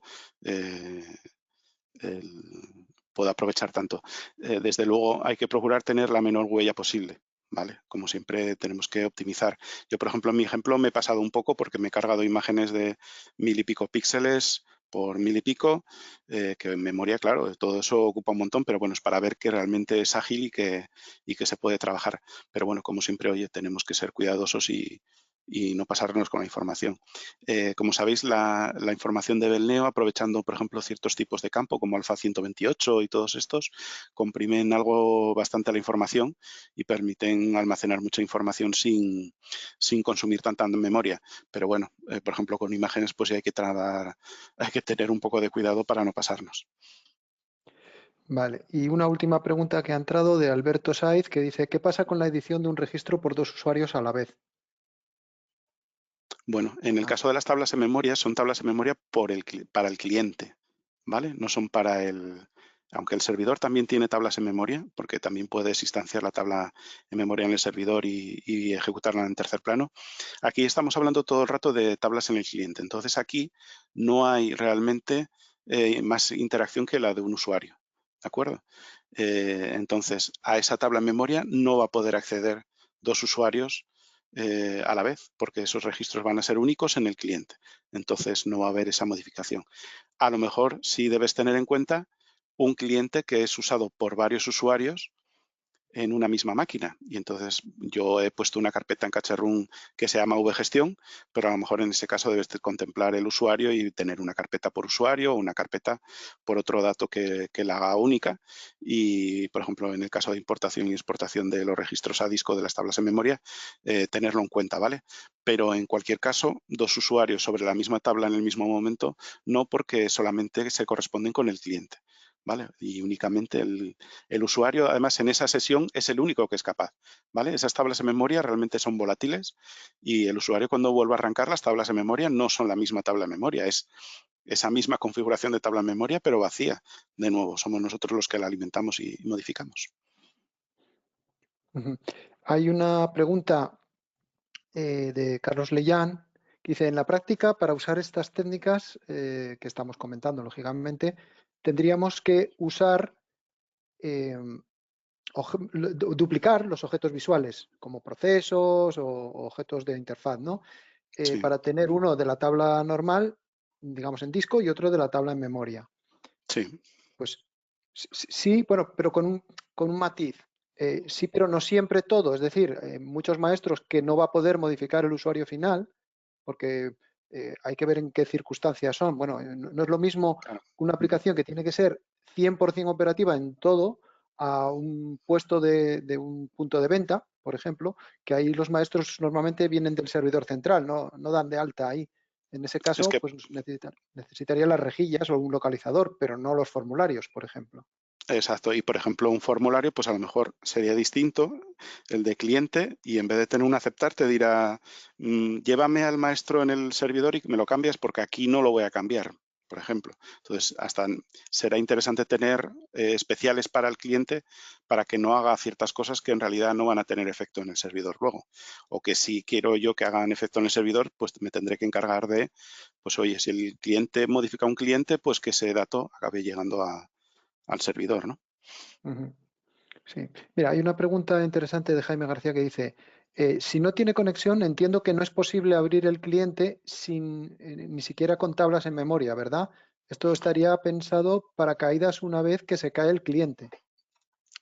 puedo aprovechar tanto. Desde luego hay que procurar tener la menor huella posible, ¿vale? Como siempre tenemos que optimizar. Yo, por ejemplo, en mi ejemplo me he pasado un poco porque me he cargado imágenes de 1000 y pico píxeles por 1000 y pico, que en memoria, claro, todo eso ocupa un montón, pero bueno, es para ver que realmente es ágil y que se puede trabajar. Pero bueno, como siempre, oye, tenemos que ser cuidadosos y no pasarnos con la información. Como sabéis, la información de Belneo, aprovechando, por ejemplo, ciertos tipos de campo como alfa 128 y todos estos, comprimen algo bastante la información y permiten almacenar mucha información sin consumir tanta memoria. Pero bueno, por ejemplo, con imágenes pues hay que tener un poco de cuidado para no pasarnos. Vale, y una última pregunta que ha entrado de Alberto Saiz, que dice, ¿qué pasa con la edición de un registro por dos usuarios a la vez? Bueno, en el caso de las tablas de memoria, son tablas de memoria para el cliente, ¿vale? No son aunque el servidor también tiene tablas en memoria, porque también puedes instanciar la tabla en memoria en el servidor y ejecutarla en tercer plano. Aquí estamos hablando todo el rato de tablas en el cliente. Entonces aquí no hay realmente más interacción que la de un usuario, ¿de acuerdo? Entonces, a esa tabla en memoria no va a poder acceder dos usuarios a la vez, porque esos registros van a ser únicos en el cliente. Entonces no va a haber esa modificación. A lo mejor sí debes tener en cuenta un cliente que es usado por varios usuarios en una misma máquina. Y entonces yo he puesto una carpeta en Cache-Run que se llama vgestión, pero a lo mejor en ese caso debes contemplar el usuario y tener una carpeta por usuario o una carpeta por otro dato que la haga única. Y, por ejemplo, en el caso de importación y exportación de los registros a disco de las tablas en memoria, tenerlo en cuenta, ¿vale? Pero en cualquier caso, dos usuarios sobre la misma tabla en el mismo momento, no, porque solamente se corresponden con el cliente, ¿vale? Y únicamente el usuario, además, en esa sesión es el único que es capaz, ¿vale? Esas tablas de memoria realmente son volátiles y el usuario, cuando vuelva a arrancar, las tablas de memoria no son la misma tabla de memoria, es esa misma configuración de tabla de memoria, pero vacía. De nuevo, somos nosotros los que la alimentamos y modificamos. Hay una pregunta de Carlos Leyán, que dice, en la práctica, para usar estas técnicas que estamos comentando, lógicamente, tendríamos que usar duplicar los objetos visuales como procesos o objetos de interfaz, ¿no? Sí. Para tener uno de la tabla normal, digamos en disco, y otro de la tabla en memoria. Sí. Pues sí, bueno, pero con un matiz. Sí, pero no siempre todo. Es decir, muchos maestros que no va a poder modificar el usuario final, porque hay que ver en qué circunstancias son. Bueno, no es lo mismo Claro. una aplicación que tiene que ser 100% operativa en todo a un puesto de un punto de venta, por ejemplo, que ahí los maestros normalmente vienen del servidor central, no dan de alta ahí. En ese Es caso, que pues necesitaría las rejillas o un localizador, pero no los formularios, por ejemplo. Exacto, y por ejemplo un formulario pues a lo mejor sería distinto el de cliente y en vez de tener un aceptar te dirá llévame al maestro en el servidor y me lo cambias porque aquí no lo voy a cambiar, por ejemplo. Entonces hasta será interesante tener especiales para el cliente para que no haga ciertas cosas que en realidad no van a tener efecto en el servidor luego. O que si quiero yo que hagan efecto en el servidor pues me tendré que encargar de, pues oye, si el cliente modifica un cliente pues que ese dato acabe llegando al servidor, ¿no? Sí. Mira, hay una pregunta interesante de Jaime García que dice, si no tiene conexión, entiendo que no es posible abrir el cliente sin ni siquiera con tablas en memoria, ¿verdad? Esto estaría pensado para caídas una vez que se cae el cliente.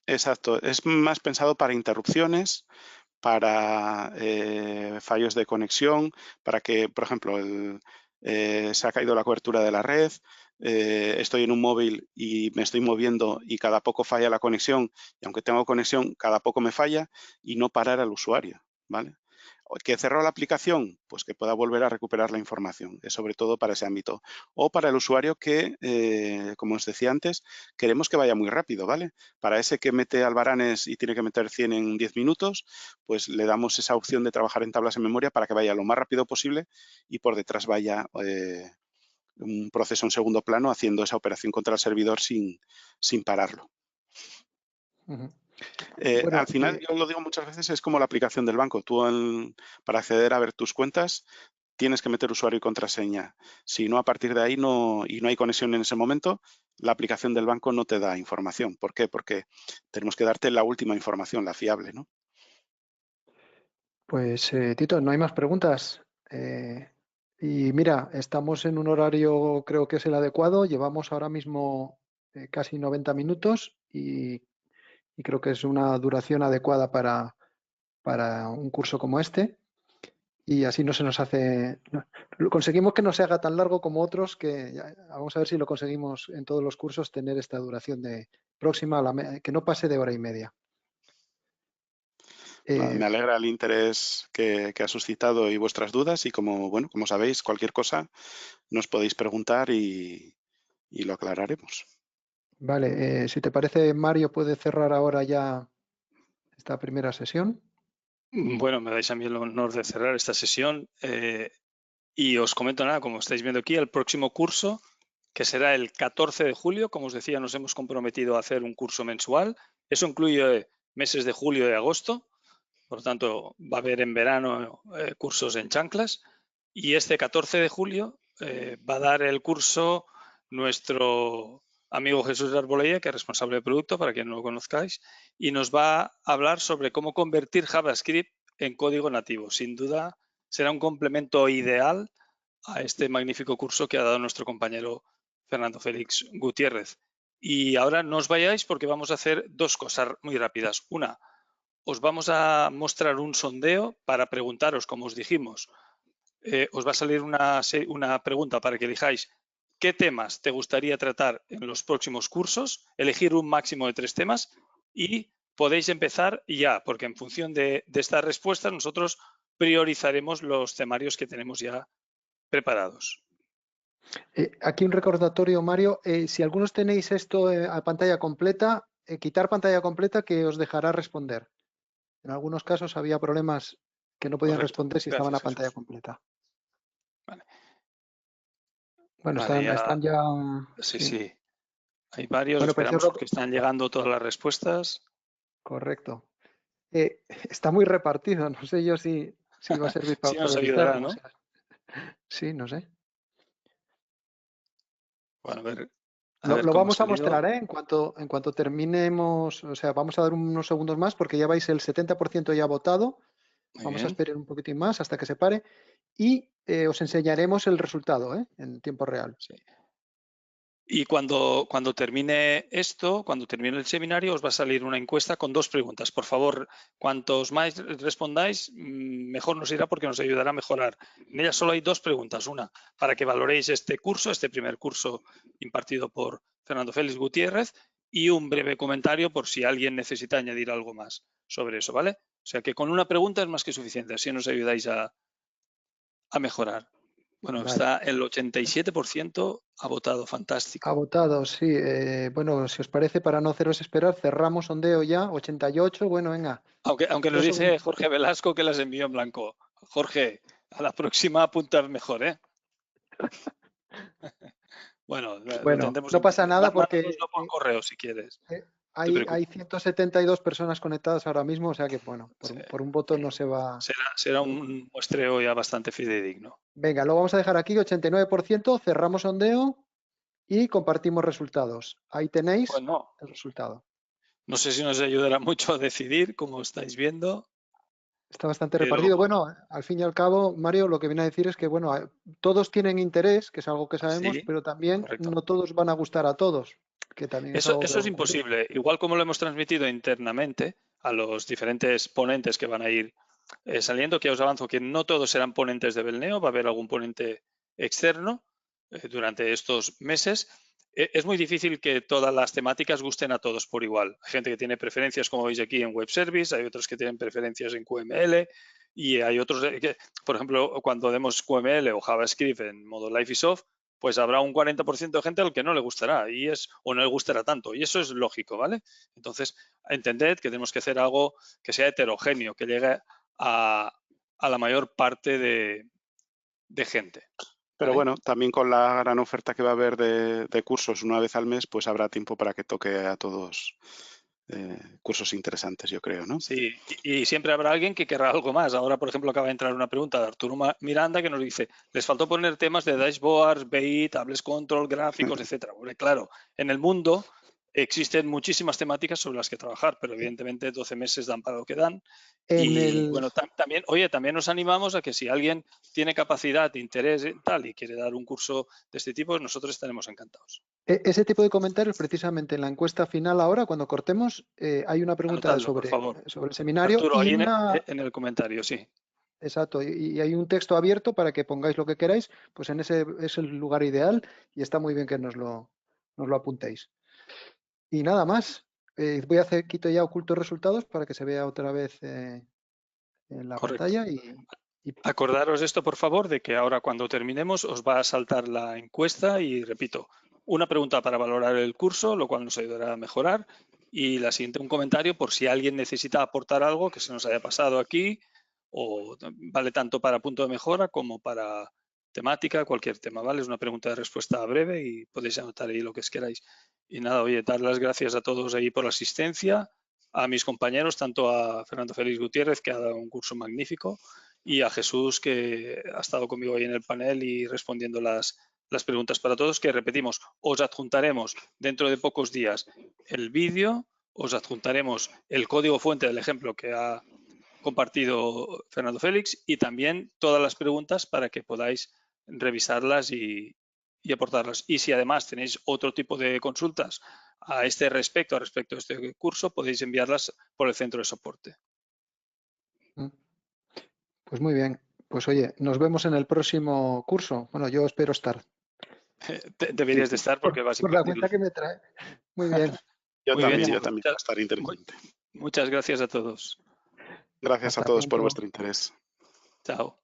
Exacto, es más pensado para interrupciones, para fallos de conexión, para que, por ejemplo, se ha caído la cobertura de la red, estoy en un móvil y me estoy moviendo y cada poco falla la conexión, y aunque tengo conexión, cada poco me falla, y no parar al usuario, ¿vale? ¿Que cerró la aplicación? Pues que pueda volver a recuperar la información, es sobre todo para ese ámbito. O para el usuario que, como os decía antes, queremos que vaya muy rápido, ¿vale? Para ese que mete albaranes y tiene que meter 100 en 10 minutos, pues le damos esa opción de trabajar en tablas en memoria para que vaya lo más rápido posible y por detrás vaya un proceso en segundo plano haciendo esa operación contra el servidor sin pararlo. Ujú. Al Bueno, final, yo lo digo muchas veces, es como la aplicación del banco. Tú para acceder a ver tus cuentas tienes que meter usuario y contraseña. Si no, a partir de ahí y no hay conexión en ese momento, la aplicación del banco no te da información. ¿Por qué? Porque tenemos que darte la última información, la fiable, ¿no? pues Tito, no hay más preguntas. Y mira, estamos en un horario, creo que es el adecuado. Llevamos ahora mismo casi 90 minutos y creo que es una duración adecuada para un curso como este. Y así no se nos hace. Conseguimos que no se haga tan largo como otros, que vamos a ver si lo conseguimos en todos los cursos tener esta duración de próxima, que no pase de hora y media. Me alegra el interés que ha suscitado y vuestras dudas y como sabéis, cualquier cosa nos podéis preguntar y lo aclararemos. Vale, si te parece, Mario puede cerrar ahora ya esta primera sesión. Bueno, me dais a mí el honor de cerrar esta sesión y os comento nada, como estáis viendo aquí, el próximo curso, que será el 14 de julio, como os decía, nos hemos comprometido a hacer un curso mensual. Eso incluye meses de julio y agosto, por lo tanto va a haber en verano cursos en chanclas. Y este 14 de julio va a dar el curso nuestro amigo Jesús Arbolella, que es responsable de producto, para quien no lo conozcáis, y nos va a hablar sobre cómo convertir JavaScript en código nativo. Sin duda será un complemento ideal a este magnífico curso que ha dado nuestro compañero Fernando Félix Gutiérrez. Y ahora no os vayáis porque vamos a hacer dos cosas muy rápidas. Una, os vamos a mostrar un sondeo para preguntaros, como os dijimos, os va a salir una pregunta para que elijáis qué temas te gustaría tratar en los próximos cursos, elegir un máximo de 3 temas y podéis empezar ya, porque en función de estas respuestas nosotros priorizaremos los temarios que tenemos ya preparados. Aquí un recordatorio, Mario. Si algunos tenéis esto a pantalla completa, quitar pantalla completa que os dejará responder. En algunos casos había problemas que no podían Correcto. responder si estaban Gracias, a pantalla Jesús. completa. Vale, Bueno, vale están ya. sí, Sí. sí. Hay varios, Bueno, pues yo esperamos porque están llegando todas las respuestas. correcto. Está muy repartido. No sé yo si va a servir para Sí nos priorizar ayudará, o ¿no? sea. Sí, no sé. Bueno, a ver, A ver Lo cómo vamos a salió. mostrar, ¿eh? En cuanto terminemos, o sea, vamos a dar unos segundos más porque ya vais el 70% ya votado. Muy Vamos a bien. esperar un poquitín más hasta que se pare y os enseñaremos el resultado, ¿eh? En tiempo real. Sí. Y cuando termine esto, cuando termine el seminario, os va a salir una encuesta con 2 preguntas. Por favor, cuantos más respondáis, mejor nos irá porque nos ayudará a mejorar. En ella solo hay 2 preguntas. Una, para que valoréis este curso, este primer curso impartido por Fernando Félix Gutiérrez, y un breve comentario por si alguien necesita añadir algo más sobre eso, ¿vale? O sea que con una pregunta es más que suficiente, así nos ayudáis a mejorar. Bueno, Vale. está el 87% ha votado, fantástico. Ha votado, sí. Bueno, si os parece, para no haceros esperar, cerramos sondeo ya, 88. Bueno, venga. Aunque nos 2 dice segundos. Jorge Velasco que las envió en blanco. Jorge, a la próxima apuntas mejor, ¿eh? Bueno, lo Bueno, tendremos no en pasa cuenta. nada porque Mándanoslo por correo si quieres. No te hay preocupes. 172 personas conectadas ahora mismo, o sea que, bueno, Sí. por un voto no se va. Será un muestreo ya bastante fidedigno. Venga, lo vamos a dejar aquí, 89%, cerramos sondeo y compartimos resultados. Ahí tenéis Bueno, el resultado. no sé si nos ayudará mucho a decidir, como estáis viendo, Está bastante pero repartido. Bueno, al fin y al cabo, Mario, lo que viene a decir es que, bueno, todos tienen interés, que es algo que sabemos, sí, pero también correcto. no todos van a gustar a todos, que también es algo que Eso va es a ocurrir. imposible. Igual como lo hemos transmitido internamente a los diferentes ponentes que van a ir saliendo, que ya os avanzo que no todos serán ponentes de Belneo, va a haber algún ponente externo durante estos meses. Es muy difícil que todas las temáticas gusten a todos por igual. Hay gente que tiene preferencias, como veis aquí, en Web Service, hay otros que tienen preferencias en QML y hay otros que, por ejemplo, cuando demos QML o JavaScript en modo Live is Off, pues habrá un 40% de gente al que no le gustará o no le gustará tanto. Y eso es lógico, ¿vale? Entonces, entended que tenemos que hacer algo que sea heterogéneo, que llegue a la mayor parte de gente. Pero ¿vale? bueno, también con la gran oferta que va a haber de cursos una vez al mes, pues habrá tiempo para que toque a todos cursos interesantes, yo creo, ¿no? Sí, y siempre habrá alguien que querrá algo más. Ahora, por ejemplo, acaba de entrar una pregunta de Arturo Miranda que nos dice, les faltó poner temas de dashboards, BI, tables control, gráficos, etcétera. Bueno, claro, en el mundo existen muchísimas temáticas sobre las que trabajar, pero evidentemente 12 meses dan para lo que dan. En Y el, bueno, también nos animamos a que si alguien tiene capacidad, interés y tal y quiere dar un curso de este tipo, nosotros estaremos encantados. ese tipo de comentarios, precisamente en la encuesta final ahora, cuando cortemos, hay una pregunta Anotadlo, por sobre favor. el seminario Arturo, y ahí una, en el comentario, sí. exacto, y hay un texto abierto para que pongáis lo que queráis, pues en ese es el lugar ideal y está muy bien que nos lo apuntéis. Y nada más, voy a hacer, quito ya ocultos resultados para que se vea otra vez en la Correcto. pantalla y Acordaros esto, por favor, de que ahora cuando terminemos os va a saltar la encuesta y, repito, una pregunta para valorar el curso, lo cual nos ayudará a mejorar, y la siguiente un comentario por si alguien necesita aportar algo que se nos haya pasado aquí, o vale tanto para punto de mejora como para temática, cualquier tema, ¿vale? Es una pregunta de respuesta breve y podéis anotar ahí lo que queráis. Y nada, oye, dar las gracias a todos ahí por la asistencia, a mis compañeros, tanto a Fernando Félix Gutiérrez, que ha dado un curso magnífico, y a Jesús, que ha estado conmigo ahí en el panel y respondiendo las preguntas para todos, que repetimos, os adjuntaremos dentro de pocos días el vídeo, os adjuntaremos el código fuente del ejemplo que ha compartido Fernando Félix y también todas las preguntas para que podáis revisarlas y aportarlas. Y si además tenéis otro tipo de consultas a este respecto, a este curso, podéis enviarlas por el centro de soporte. pues muy bien. Pues oye, nos vemos en el próximo curso. Bueno, yo espero estar. Deberías de estar porque vas a Por la impartirlo. cuenta que me trae. Muy bien. Yo Muy bien, también, chicos. va a estar interesante. Muchas gracias a todos. Gracias a Hasta todos por pronto. vuestro interés. Chao.